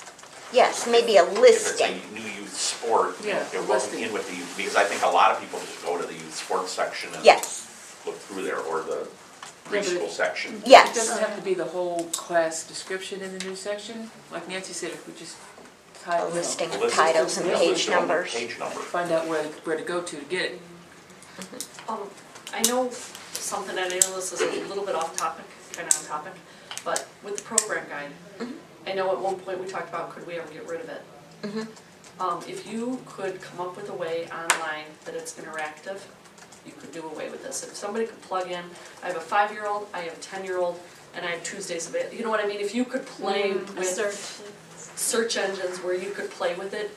Yes, maybe a if listing. it's a new youth sport, Yeah, it wasn't in with the youth, because I think a lot of people just go to the youth sports section and Yes, look through there, or the Yeah, but preschool section. It yes. doesn't have to be the whole class description in the new section. Like Nancy said, if we just A listing The of list- titles and yeah, page list of them, numbers. Page number. find out where to go to get it. I know something, and I know this is a little bit off topic, kind of on topic, but with the program guide, I know at one point we talked about could we ever get rid of it. If you could come up with a way online that it's interactive, you could do away with this. If somebody could plug in, I have a 5-year-old, I have a 10-year-old, and I have Tuesdays available, you know what I mean? If you could play with search engines where you could play with it,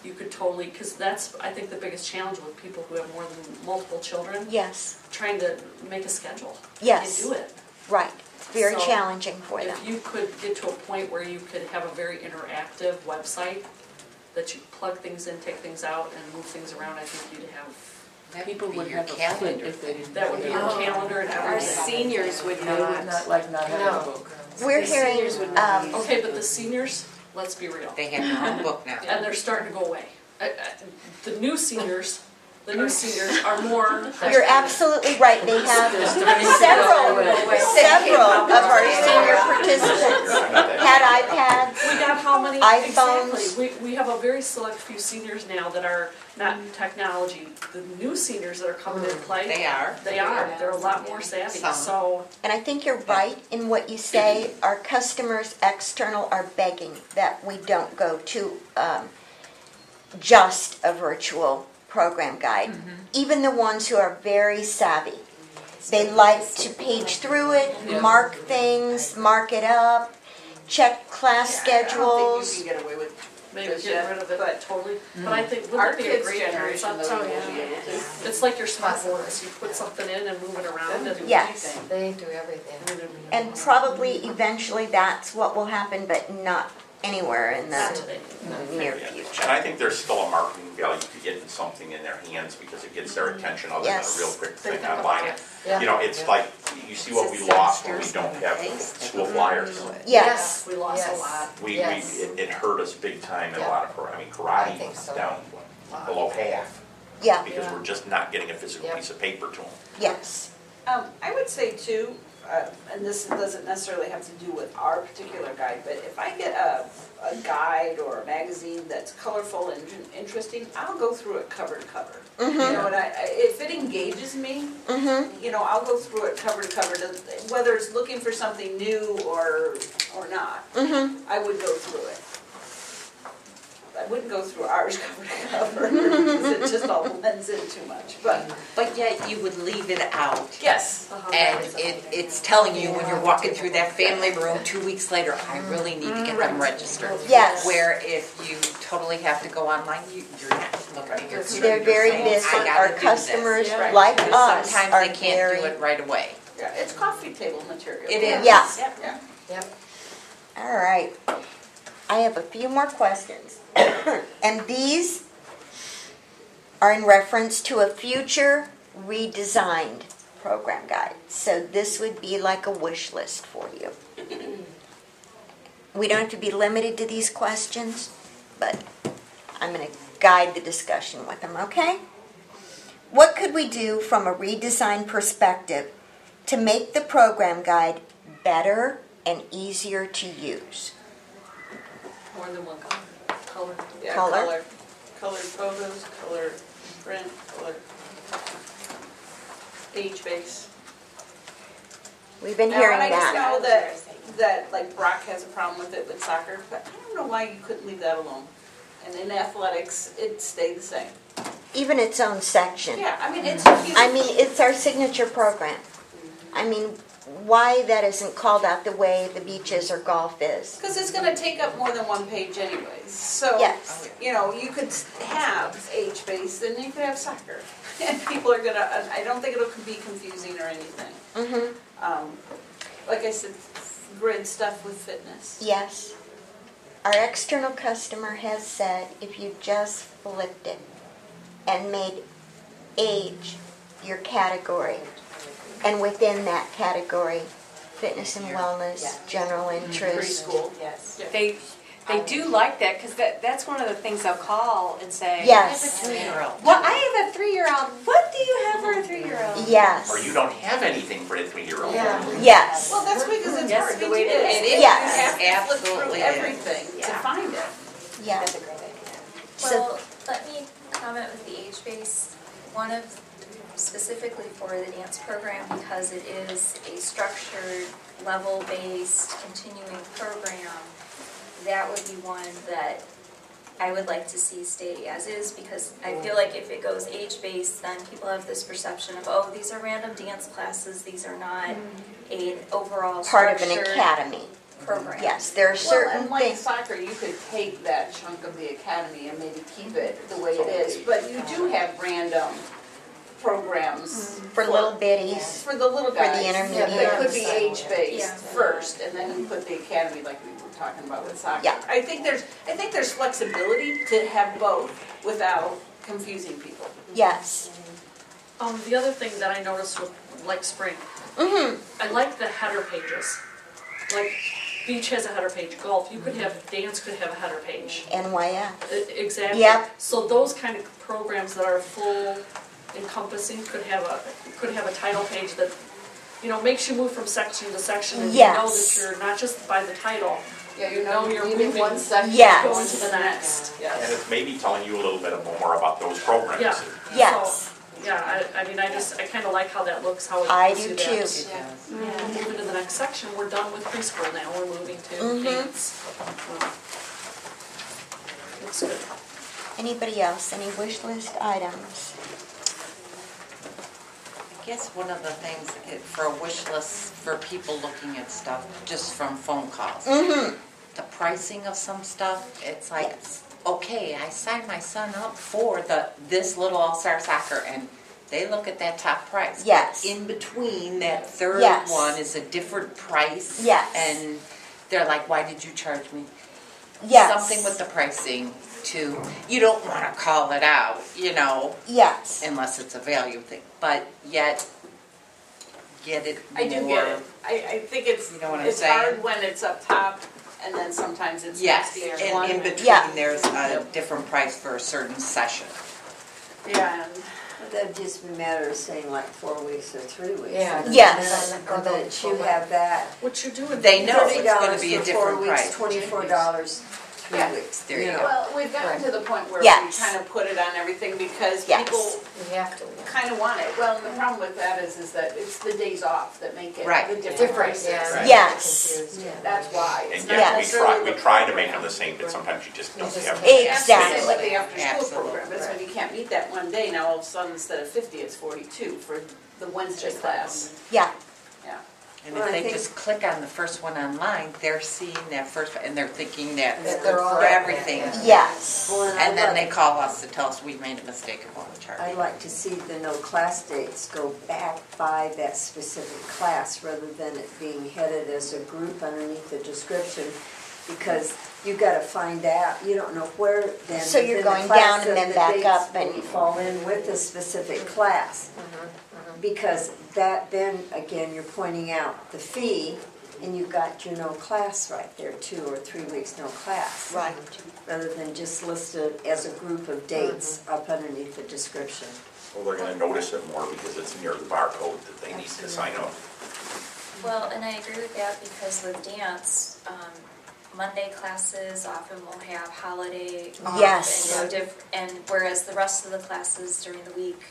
you could totally, because that's, I think, the biggest challenge with people who have more than multiple children, Yes, trying to make a schedule. Yes. They can't do it. right. It's very So, challenging for them. If you could get to a point where you could have a very interactive website, that you plug things in, take things out, and move things around, I think you'd have, People would your have a calendar. fit if they didn't. that would be your calendar and Our everything. seniors would They would not. not like not having a book. We're The hearing, seniors would not use Okay, but the seniors, let's be real, They have their own book now. and they're starting to go away. The new seniors are more. you're absolutely right. They have several of our senior participants had iPads. We got how many? iPhones. Exactly. We have a very select few seniors now that are not in technology. The new seniors that are coming in play. They are. They are. They're a lot more savvy, Some. so. And I think you're right in what you say. Our customers external are begging that we don't go to just a virtual program guide. Even the ones who are very savvy. They like to page through it, mark things, mark it up, check class I don't schedules. think you can get away with Maybe this get yet, rid of it but totally, but I think, our wouldn't it be a kids' great area? It's generation, up though, to will be able to. It's like your smart boards, you put something in and move it around and. Yes. They do everything. And probably eventually that's what will happen, but not anywhere in Not the today. near Yeah. future. And I think there's still a marketing value to getting something in their hands because it gets their attention other than Yes. a real quick They thing think about online. it. Yeah. You know, it's like, you see what we lost when we don't have school flyers. Yes. We lost a Yes. lot. Yes. It hurt us big time in a Yeah. lot of, I mean, I karate think was so. down below half Yeah, because we're just not getting a physical Yeah. piece of paper to them. yes. I would say too, and this doesn't necessarily have to do with our particular guide, but if I get a guide or a magazine that's colorful and interesting, I'll go through it cover to cover. You know, and if it engages me, you know, I'll go through it cover to cover, whether it's looking for something new or not. I would go through it. I wouldn't go through ours cover to cover, because it just all blends in too much, but, But yet you would leave it out. yes. And it's telling you when you're walking through that family room 2 weeks later, I really need to get them registered. Yes. Where if you totally have to go online, you're not looking at your computer. They're very saying, busy. "I gotta Our do this." customers, Right. like Because us, sometimes are they can't do very... it right away. Yeah, it's coffee table material. It is. Yeah. Yeah. Yep. All right. I have a few more questions. And these are in reference to a future redesigned program guide. So this would be like a wish list for you. We don't have to be limited to these questions, but I'm going to guide the discussion with them, okay? What could we do from a redesign perspective to make the program guide better and easier to use? More than one color. Yeah, colored photos, colored print, colored. Age base. We've been Now, hearing and I just that. know that like Brock has a problem with it with soccer, but I don't know why you couldn't leave that alone. And in athletics, it stayed the same. Even its own section. Yeah, I mean, it's huge. I mean, it's our signature program. I mean, why that isn't called out the way the beaches or golf is. Because it's gonna take up more than one page anyways. So, Yes. you know, you could have age base and you could have soccer. And people are gonna, I don't think it'll be confusing or anything. Mm-hmm. Like I said, grid stuff with fitness. Yes. Our external customer has said if you just flipped it and made age your category, and within that category, fitness and wellness, general interest. Preschool. Yes. They do like that, because that's one of the things they'll call and say. Yes. Well, I have a 3-year-old. What do you have for a 3-year-old? Yes. Or you don't have anything for a 3-year-old. Yes. Well, that's because it's Yes, hard the to way do. it is. And Yes. you have to flip through Absolutely is. everything to find it. Yeah. That's a great idea. So, Well, let me comment with the age base. One of, specifically for the dance program, because it is a structured, level-based, continuing program, that would be one that I would like to see stay as is, because I feel like if it goes age-based, then people have this perception of, oh, these are random dance classes, these are not an overall part of an structured academy. program. Yes, there are Well, certain and like things. soccer, you could take that chunk of the academy and maybe keep it the way it is, but you do have random programs. For little bitties. For the little For the guys. intermediate. That could be age-based Yeah. first, and then you put the academy like we were talking about with soccer. Yeah. I think there's flexibility to have both without confusing people. Yes. The other thing that I noticed with like spring, Mm-hmm. I like the header pages. Like beach has a header page, golf, you could have, dance could have a header page. NYF. Exactly. Yep. So those kind of programs that are full encompassing could have a title page that, you know, makes you move from section to section and you know that Yes. you're not just by the title. Yeah, you know you're moving one section. Yes. Go into the next. And Yes. it's maybe telling you a little bit more about those programs. Yeah. Yes. So, yeah, I mean, I kind of like how that looks, how it I gives do you too. that. Moving to the next section, we're done with preschool now, we're moving to dance. Looks good. Anybody else? Any wish list items? I guess one of the things for a wish list for people looking at stuff just from phone calls. Mm-hmm. The pricing of some stuff, it's like, okay, I signed my son up for this little all-star soccer, and they look at that top price. Yes. In between, that third Yes. one is a different price. Yes. And they're like, why did you charge me? Yes. Something with the pricing too. You don't want to call it out, you know, Yes. unless it's a value thing, but yet get it more. I do get it. I think it's, You know what I'm it's saying? hard when it's up top, and then sometimes it's Yes, next to each and one. in between, Yeah. there's a different price for a certain session. Yeah, and That'd just be a matter of saying like 4 weeks or 3 weeks. Yeah. Yes. And then you have that. What you're doing. They know it's $30 gonna be a for different 4 weeks, price. $24, 3 Yeah. weeks. There you know. go. well, we've gotten to the point where Yes. we kind of put it on everything because Yes. people We have to. kind of want it. Well, and the problem with that is that it's the days off that make it Right. the different Different, prices. yeah. Right. Yes. Yeah. That's why. It's And not yes, we necessarily the try to program. make them the same, but sometimes you just don't just- have. Exactly. Same with the after-school Absolutely. program, that's when you can't meet that one day, now all of a sudden, instead of 50, it's 42 for the Wednesday class. Yeah. Yeah. And Well, if I they think- just click on the first one online, they're seeing that first, and they're thinking that That they're all for getting everything. it, Yes. Well, And then they I'd call us to tell us we made a mistake and want to charge. I'd like to see the no class dates go back by that specific class rather than it being headed as a group underneath the description, because you gotta find out, you don't know where then. So you're within the going class down and that then the back dates up and- will fall in with a specific class. Because that then, again, you're pointing out the fee, and you've got your no class right there, 2 or 3 weeks no class. Right. Rather than just listed as a group of dates up underneath the description. Well, they're gonna notice it more because it's near the barcode that they need to sign up. Well, and I agree with that because with dance, Monday classes often will have holiday off. Yes. And, and whereas the rest of the classes during the week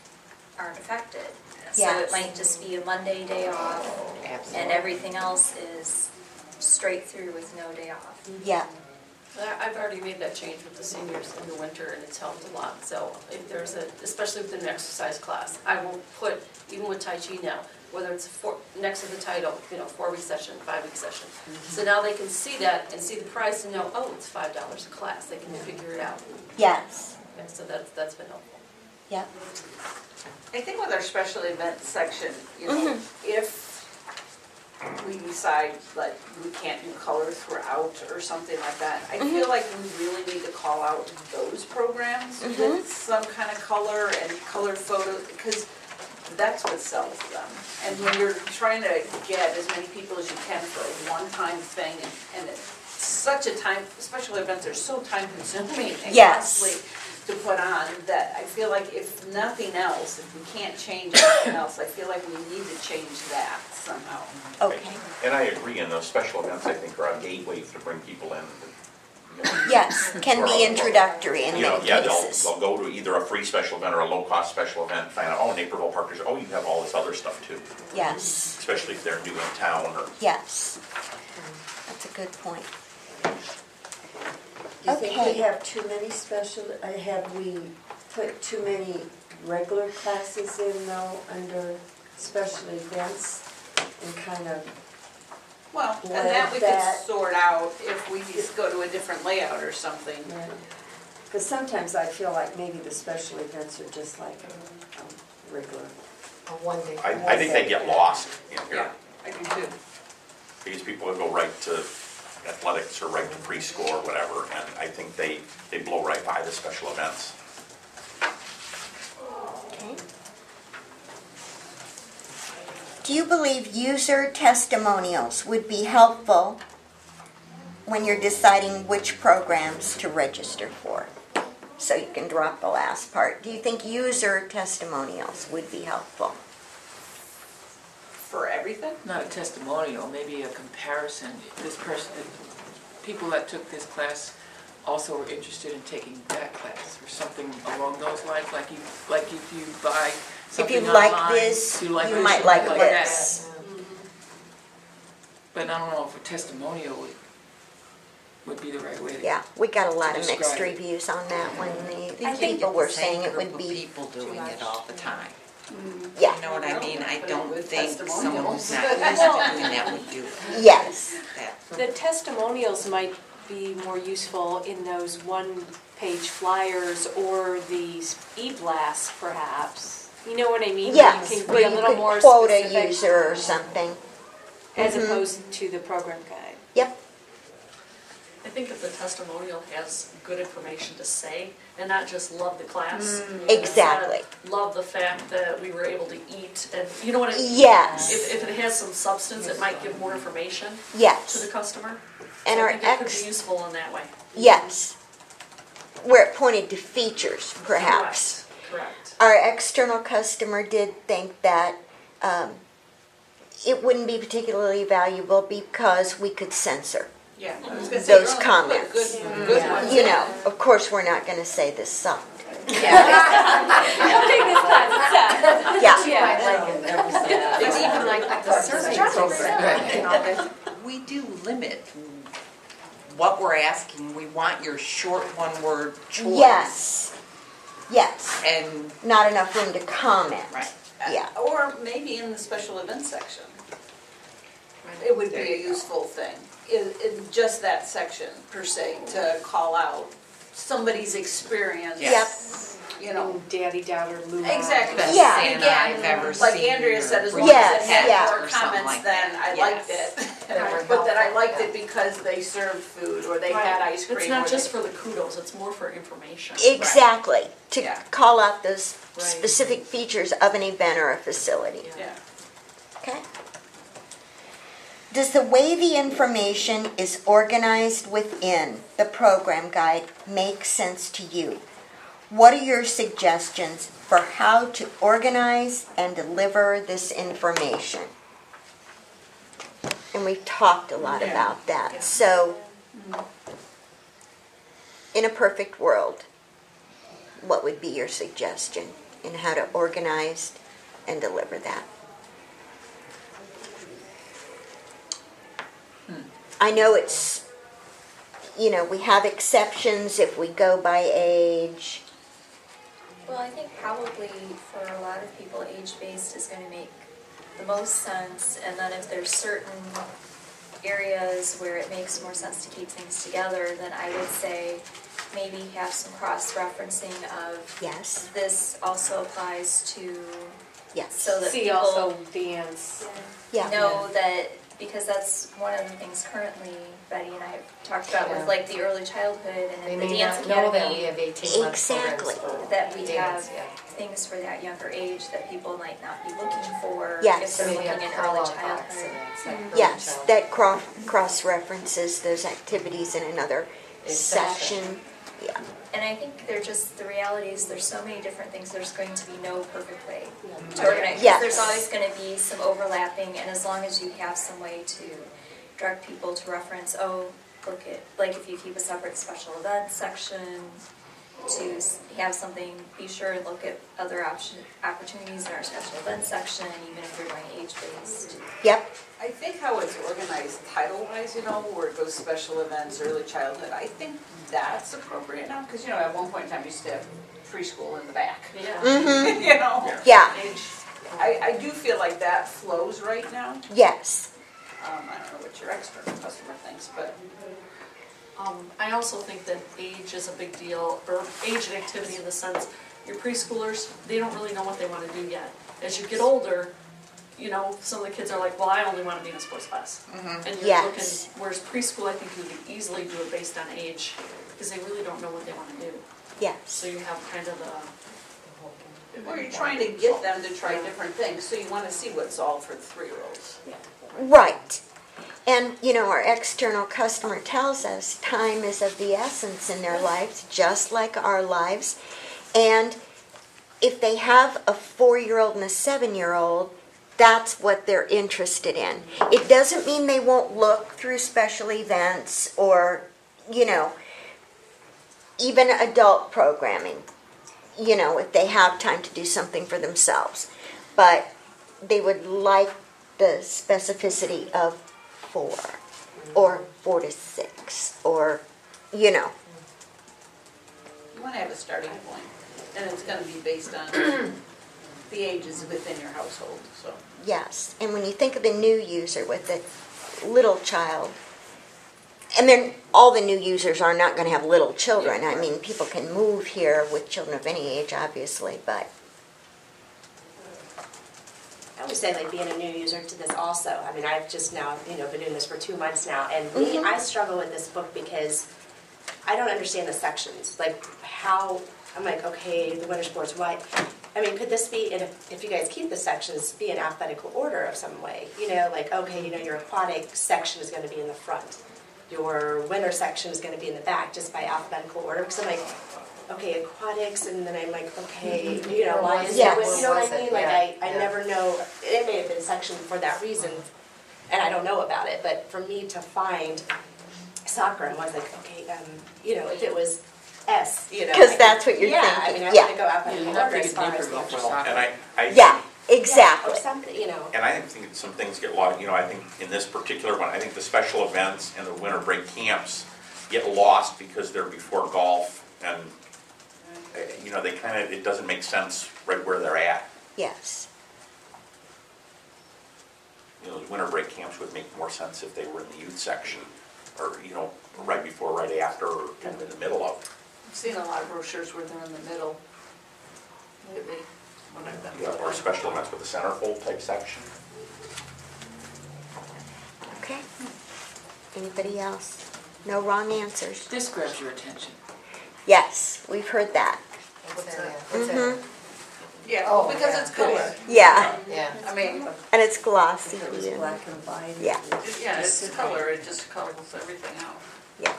aren't affected. So Yes. it might just be a Monday day off, and everything else is straight through with no day off. Yeah. I've already made that change with the seniors in the winter, and it's helped a lot. So if there's especially with an exercise class, I will put, even with Tai Chi now, whether it's next to the title, 4-week session, 5-week session. So now they can see that and see the price and know, oh, it's $5 a class. They can figure it out. Yes. And so that's been helpful. Yep. I think with our special events section, if we decide like we can't do color throughout or something like that, I feel like we really need to call out those programs with some kind of color and color photos, because that's what sells them. And when you're trying to get as many people as you can for a one-time thing, and it's such a time, special events are so time-consuming and costly to put on, that I feel like if nothing else, if we can't change anything else, I feel like we need to change that somehow. Okay. And I agree, and those special events, I think, are a gateway to bring people in. Yes, can be introductory in many cases. They'll go to either a free special event or a low-cost special event, find out, oh, Naperville Park, you have all this other stuff too. Yes. Especially if they're new in town or. Yes. That's a good point. Do you think we have too many have we put too many regular classes in though, under special events, and kind of, Well, and that we could sort out if we just go to a different layout or something. because sometimes I feel like maybe the special events are just like a regular. A one-day. I think they get lost in here. Yeah, I do too. Because people will go right to athletics or right to preschool or whatever, and I think they blow right by the special events. Okay. Do you believe user testimonials would be helpful when you're deciding which programs to register for? So you can drop the last part. Do you think user testimonials would be helpful? For everything? Not a testimonial, maybe a comparison. This person, people that took this class also were interested in taking that class or something along those lines. Like if you buy something if you online, like this, you might like that. this. But I don't know if a testimonial would be the right way to. Yeah, we got a lot of describe mixed it. reviews on that one. I think People were it's the same saying it would group of be. people doing it all the time. Yeah. You know what I mean? I don't With think someone who's testimonials. not used to doing that would do it. Yes. The testimonials might be more useful in those one-page flyers or these e-blasts, perhaps. You know what I mean? Yes, You can where be a you little could more quote a specific user or something. as opposed to the program guide. Yep. I think if the testimonial has good information to say, and not just love the class. Exactly. Love the fact that we were able to eat, and you know what I mean? Yes. If it has some substance, it might give more information to Yes. the customer. And So our I think it could be useful in that way. Yes. Where it pointed to features, perhaps. Correct. Our external customer did think that it wouldn't be particularly valuable because we could censor Yeah, I was gonna say, those put comments. good ones You in. know, of course, we're not going to say this sucked. Don't take this class, it's Yeah. Yeah. It's even like the survey program, you know, that We do limit what we're asking. We want your short one-word choice. Yes. Yes. And, Not enough room to comment. right. Yeah. Or maybe in the special event section. It would be a useful thing, in just that section per se, to call out somebody's experience. Yes. You know, Daddy Doubter, Moo. exactly. Best Yeah. Santa I've ever Like seen, Andrea or said, as long Yes, as it had yeah. more or something comments, like then that. I liked it. That But that I were liked helpful, it because they served food, or they had ice cream. It's or not they- just for the kudos, it's more for information. Exactly. To Yeah. call out those Right. specific features of an event or a facility. Yeah. Okay. Does the way the information is organized within the program guide make sense to you? What are your suggestions for how to organize and deliver this information? And we've talked a lot about that. So, in a perfect world, what would be your suggestion? in how to organize and deliver that. I know it's, we have exceptions if we go by age. Well, I think probably for a lot of people, age-based is going to make the most sense, and then if there's certain areas where it makes more sense to keep things together, then I would say maybe have some cross-referencing of Yes. this also applies to, Yes. so that See people also dance. Yeah. know that, because that's one of the things currently Betty and I have talked about with Yeah. like the early childhood and They in the may dance not know that academy. we have 18-month Exactly. programs for That we dance, have yeah. things for that younger age that people might not be looking for Yes. if So they're maybe looking have in early call-out box childhood. and that's like early Yes, childhood. that cross-references those activities in another section. Yeah. And I think they're just, the reality is there's so many different things, there's going to be no perfect way to organize. Yes. There's always going to be some overlapping, and as long as you have some way to direct people to reference, look at, like if you keep a separate special events section, to have something, be sure and look at other opportunities in our special events section, even if you're going age-based. Yep. I think how it's organized title-wise, where it goes special events, early childhood, I think that's appropriate now, because, at one point in time, you used to have preschool in the back. Yeah. Mm-hmm. Yeah. Yeah. Age, I do feel like that flows right now. Yes. I don't know what your external customer thinks, but I also think that age is a big deal, or age and activity in the sense, your preschoolers, they don't really know what they want to do yet. As you get older, some of the kids are like, well, I only want to be in a sports class. And you're Yes. looking, whereas preschool, I think you could easily do it based on age, because they really don't know what they want to do. Yes. So you have kind of or you're trying to get them to try different things, so you want to see what's all for the 3-year-olds. Right. And, our external customer tells us time is of the essence in their lives, just like our lives. And if they have a 4-year-old and a 7-year-old, that's what they're interested in. It doesn't mean they won't look through special events or, even adult programming, if they have time to do something for themselves. But they would like the specificity of 4 or 4 to 6 or, You want to have a starting point, and it's going to be based on the ages within your household, so. Yes. And when you think of the new user with the little child, and then all the new users are not going to have little children. I mean, people can move here with children of any age, obviously, but I would say, like, being a new user to this also. I mean, I've just now, been doing this for 2 months now, and me, I struggle with this book because I don't understand the sections. Like, how, I'm like, okay, the winter sports, what? I mean, could this be, if you guys keep the sections, be in alphabetical order of some way? Like, okay, your aquatic section is going to be in the front. Your winter section is going to be in the back, just by alphabetical order. Because I'm like, okay, aquatics, and then I'm like, okay, why is Yes. it, you know what I mean? Like, Yeah. I never know, it may have been sectioned for that reason, and I don't know about it, but for me to find soccer, I was like, okay, if it was S, because that's what you're yeah, thinking. I mean, I Yeah. want to go alphabetical You're not order as thinking far deeper as the enough for actual. soccer. And I Yeah, exactly. Or something, And I think some things get lost, I think in this particular one, I think the special events and the winter break camps get lost because they're before golf and, they it doesn't make sense right where they're at. Yes. Those winter break camps would make more sense if they were in the youth section or, right before, right after, or kind of in the middle of. I've seen a lot of brochures where they're in the middle lately, when I've been. Or special events with a centerfold type section. Okay. Anybody else? No wrong answers. This grabs your attention. Yes, we've heard that. What's that? Mm-hmm. Yeah, Oh, because yeah. it's color. Yeah, Yeah. I mean, and it's glossy. If it was black and white. Yeah. yeah, it's color, it just colors everything out. Yeah.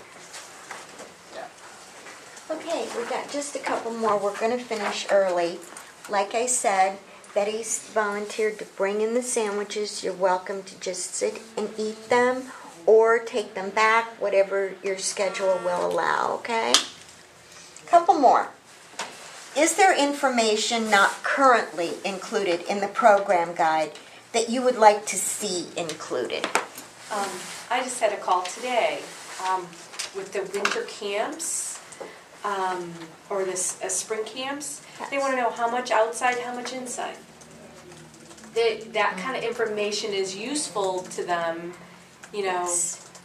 Okay, we've got just a couple more. We're going to finish early. Like I said, Betty's volunteered to bring in the sandwiches. You're welcome to just sit and eat them or take them back, whatever your schedule will allow, okay? Couple more. is there information not currently included in the program guide that you would like to see included? I just had a call today with the winter camps or the spring camps. They want to know how much outside, how much inside. That kind of information is useful to them, you know.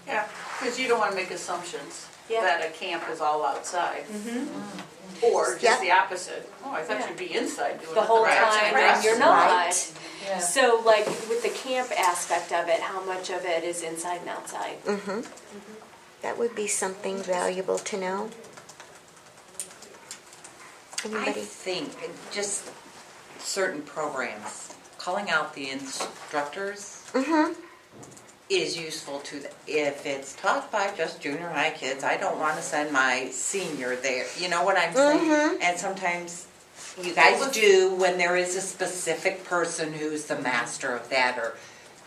Yeah, because you don't want to make assumptions Yeah. that a camp is all outside. Mm-hmm. Or just Yep. the opposite. Oh, I thought Yeah. you'd be inside doing The it whole rest of time, the and you're rest. not. Right. Yeah. So, like with the camp aspect of it, how much of it is inside and outside? Mm-hmm. That would be something valuable to know. I Anybody? think just certain programs, calling out the instructors Mm-hmm. is useful to, if it's taught by just junior high kids, I don't want to send my senior there, you know what I'm saying? Mhm. And sometimes you guys do when there is a specific person who's the master of that or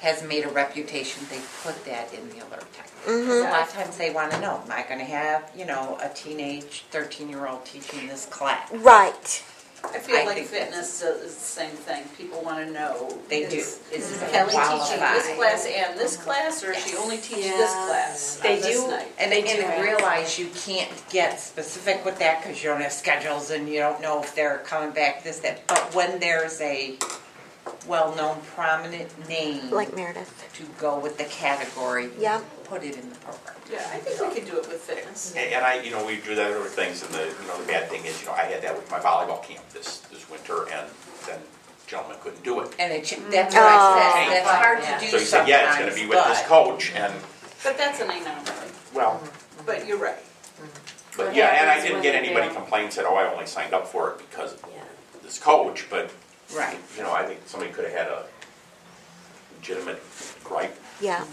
has made a reputation, they put that in the alert text. Mhm. A lot of times they want to know, am I going to have, a teenage 13-year-old teaching this class? Right. I feel I like think fitness is the same thing. People want to know. They do. Is they Kelly teaching qualify? this class and this class, or is she only teaching this Yeah. class They on this do. night? And they do Anyway. realize you can't get specific with that because you don't have schedules and you don't know if they're coming back this, that. But when there's a well-known prominent name Like Meredith. to go with the category, Yeah. put it in the program. Yeah, I think we could do it with fitness. And I, we do that other things, and the bad thing is, I had that with my volleyball camp this winter, and then gentlemen couldn't do it. And that's what I said. Oh. That's hard to do So he said, yeah, it's gonna be with this coach, and, But that's an anomaly. well, But you're right. but What yeah, and I happens didn't when get they anybody fail? complain, said, oh, I only signed up for it because of this coach, but, Right. I think somebody could have had a legitimate gripe. Yeah.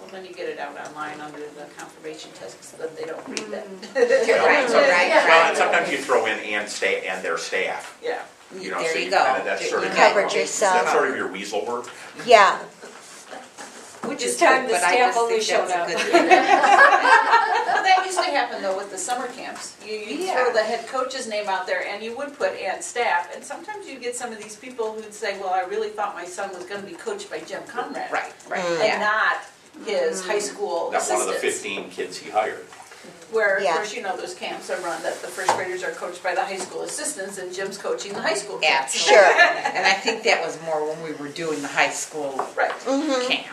Well, then you get it out online under the confirmation test, so that they don't read that. Right, Well, and sometimes you throw in and their staff, Yeah. There so you kinda- go. that's sort of You your- Covered yourself. That's sort of your weasel work. Yeah. Which This is time good, the but I staff just only think showed that's up. a good thing. Well, that used to happen though with the summer camps. You Yeah. throw the head coach's name out there and you would put and staff, and sometimes you get some of these people who'd say, well, I really thought my son was gonna be coached by Jim Conrad. Right, right. And not his high school Not one of the assistants. 15 kids he hired. Where, of Yeah. course, those camps are run that the first graders are coached by the high school assistants and Jim's coaching the high school Yeah, kids. Sure. And I think that was more when we were doing the high school Right. Mm-hmm. camps.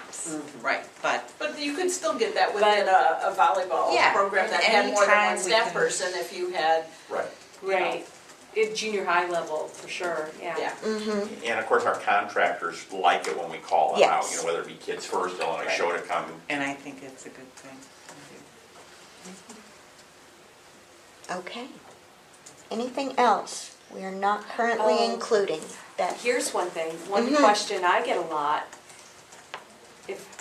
Right, but But you could still get that within a volleyball Yeah, program that had more than anytime one we staff can- person if you had, Right. Right. At junior high level, for sure, yeah. yeah. Mm-hmm. And of course, our contractors like it when we call them out, Yes. whether it be Kids First, Illinois Right. Show to come. and I think it's a good thing. Okay. Anything else we are not currently Oh. including that? Here's one thing, one Mhm. question I get a lot.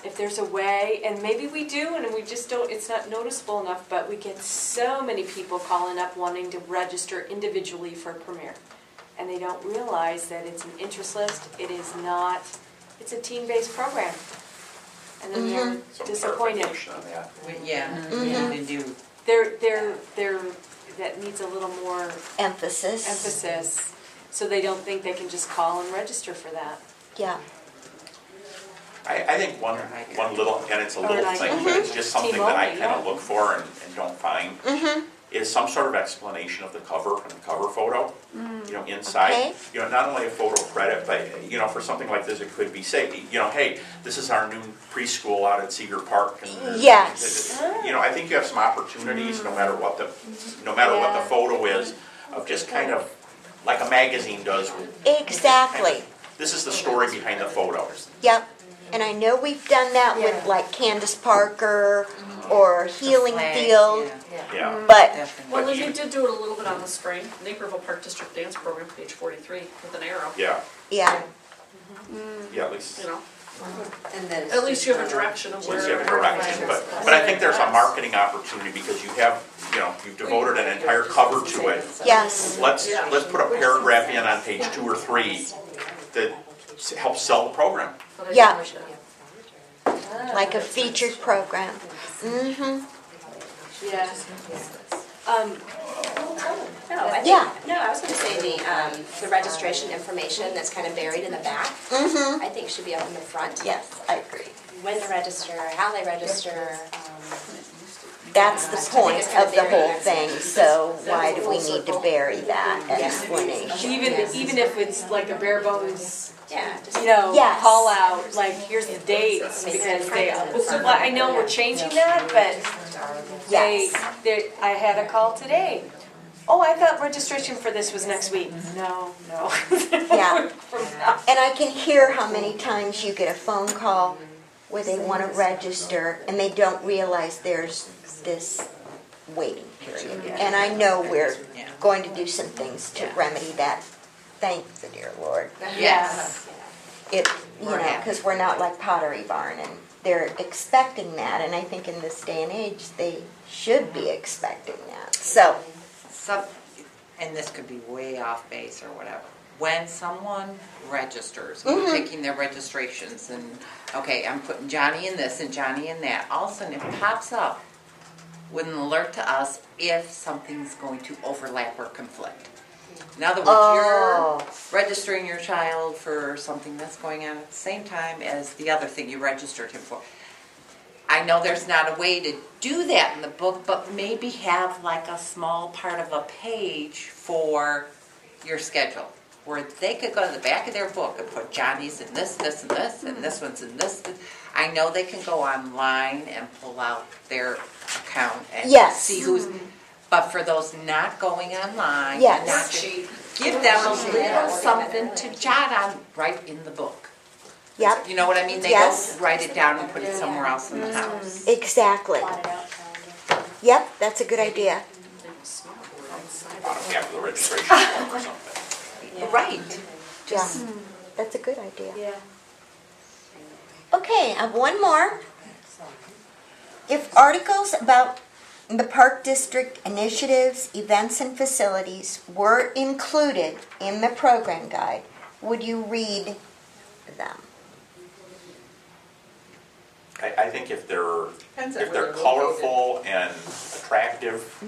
If there's a way, and maybe we do, and we just don't, it's not noticeable enough, but we get so many people calling up wanting to register individually for Premier. And they don't realize that it's an interest list, it is not, it's a team-based program. And then they're Some disappointed. clarification on that. Yeah, we Mhm. need to do. That needs a little more Emphasis. emphasis, so they don't think they can just call and register for that. Yeah. I think one little, and it's a little like- thing, but it's just something that I Team kind only, of look for and don't find, Mm-hmm. is some sort of explanation of the cover and the cover photo, inside. Okay. Not only a photo credit, but, for something like this, it could be, say, hey, this is our new preschool out at Cedar Park. And there's- Yes. I think you have some opportunities, no matter what the photo is, of just kind of, like a magazine does with. Exactly. This is the story behind the photos. Yep. And I know we've done that with Yeah. like Candace Parker or Healing flag, Field, Yeah. but Definitely. Well, But and you- you did do it a little bit on the spring, Naperville Park District Dance Program, page 43, with an arrow, Yeah, yeah. at least. And then it's At least just you have a on direction of Since where. you have a where to direction, find but, it. but I think there's a marketing opportunity because you have, you've devoted an entire cover to it. Yes. Let's put a paragraph in on page 2 or 3 that helps sell the program. Yeah. Like a featured program. Mm-hmm. Yeah. I was going to say the registration information that's kind of buried in the back, Mm-hmm. I think should be up in the front. Yes, I agree. When to register, how they register. That's the point it's kind of the whole buried. thing, so why do we need to bury that explanation? Even if it's like a bare bones, Yeah, just Yes. call out, like, here's the dates, because I know we're changing that, but Yes. I had a call today. Oh, I thought registration for this was next week. No. Yeah. And I can hear how many times you get a phone call where they want to register and they don't realize there's this waiting period. And I know we're going to do some things to remedy that. Thank the dear Lord. Yes. Because we're not like Pottery Barn, and they're expecting that, and I think in this day and age, they should be expecting that. So, And this could be way off base or whatever. When someone registers, we're taking their registrations, and okay, I'm putting Johnny in this and Johnny in that. All of a sudden, it pops up with an alert to us if something's going to overlap or conflict. In other words, you're registering your child for something that's going on at the same time as the other thing you registered him for. I know there's not a way to do that in the book, but maybe have like a small part of a page for your schedule, where they could go to the back of their book and put Johnny's in this, this, and this, and this one's in this. I know they can go online and pull out their account and see who's... But for those not going online, and not give them a little something to jot on right in the book. Yep. You know what I mean? They don't write it down and put it somewhere else in the house. Exactly. Yep, that's a good idea. After the registration or something. Right. Yeah, that's a good idea. Yeah. Okay, I have one more. If articles about the Park District initiatives, events, and facilities were included in the program guide, would you read them? I think if they're colorful and attractive,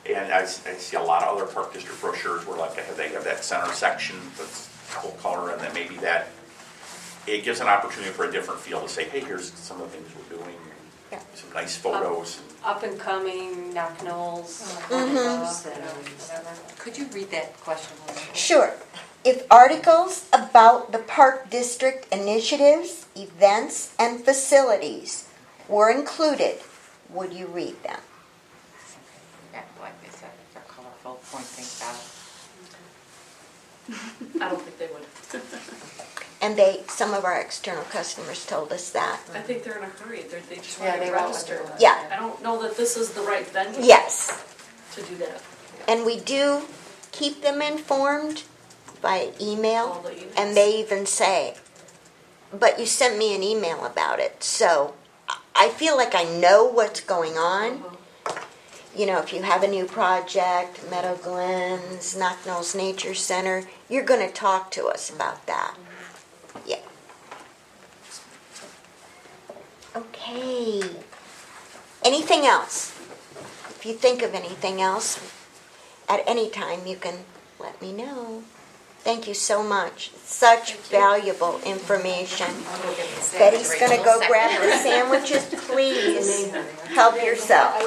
and I see a lot of other Park District brochures where like they have that center section that's full color, and then maybe that, it gives an opportunity for a different feel to say, hey, here's some of the things we're doing, some nice photos. Up and coming, knock knolls, whatever. Could you read that question? Sure. If articles about the Park District initiatives, events, and facilities were included, would you read them? Yeah, like I said, if they're colorful, point things out. I don't think they would. And some of our external customers told us that. I think they're in a hurry. They just want to register. Yeah. I don't know that this is the right venue Yes. to do that. And we do keep them informed by email, All the emails. and they even say, but you sent me an email about it, so I feel like I know what's going on. You know, if you have a new project, Meadow Glens, Knock Knolls Nature Center, you're going to talk to us about that. Yeah. Okay. Anything else? If you think of anything else, at any time you can let me know. Thank you so much. Such valuable information. Betty's going to go grab the sandwiches. Please help yourself.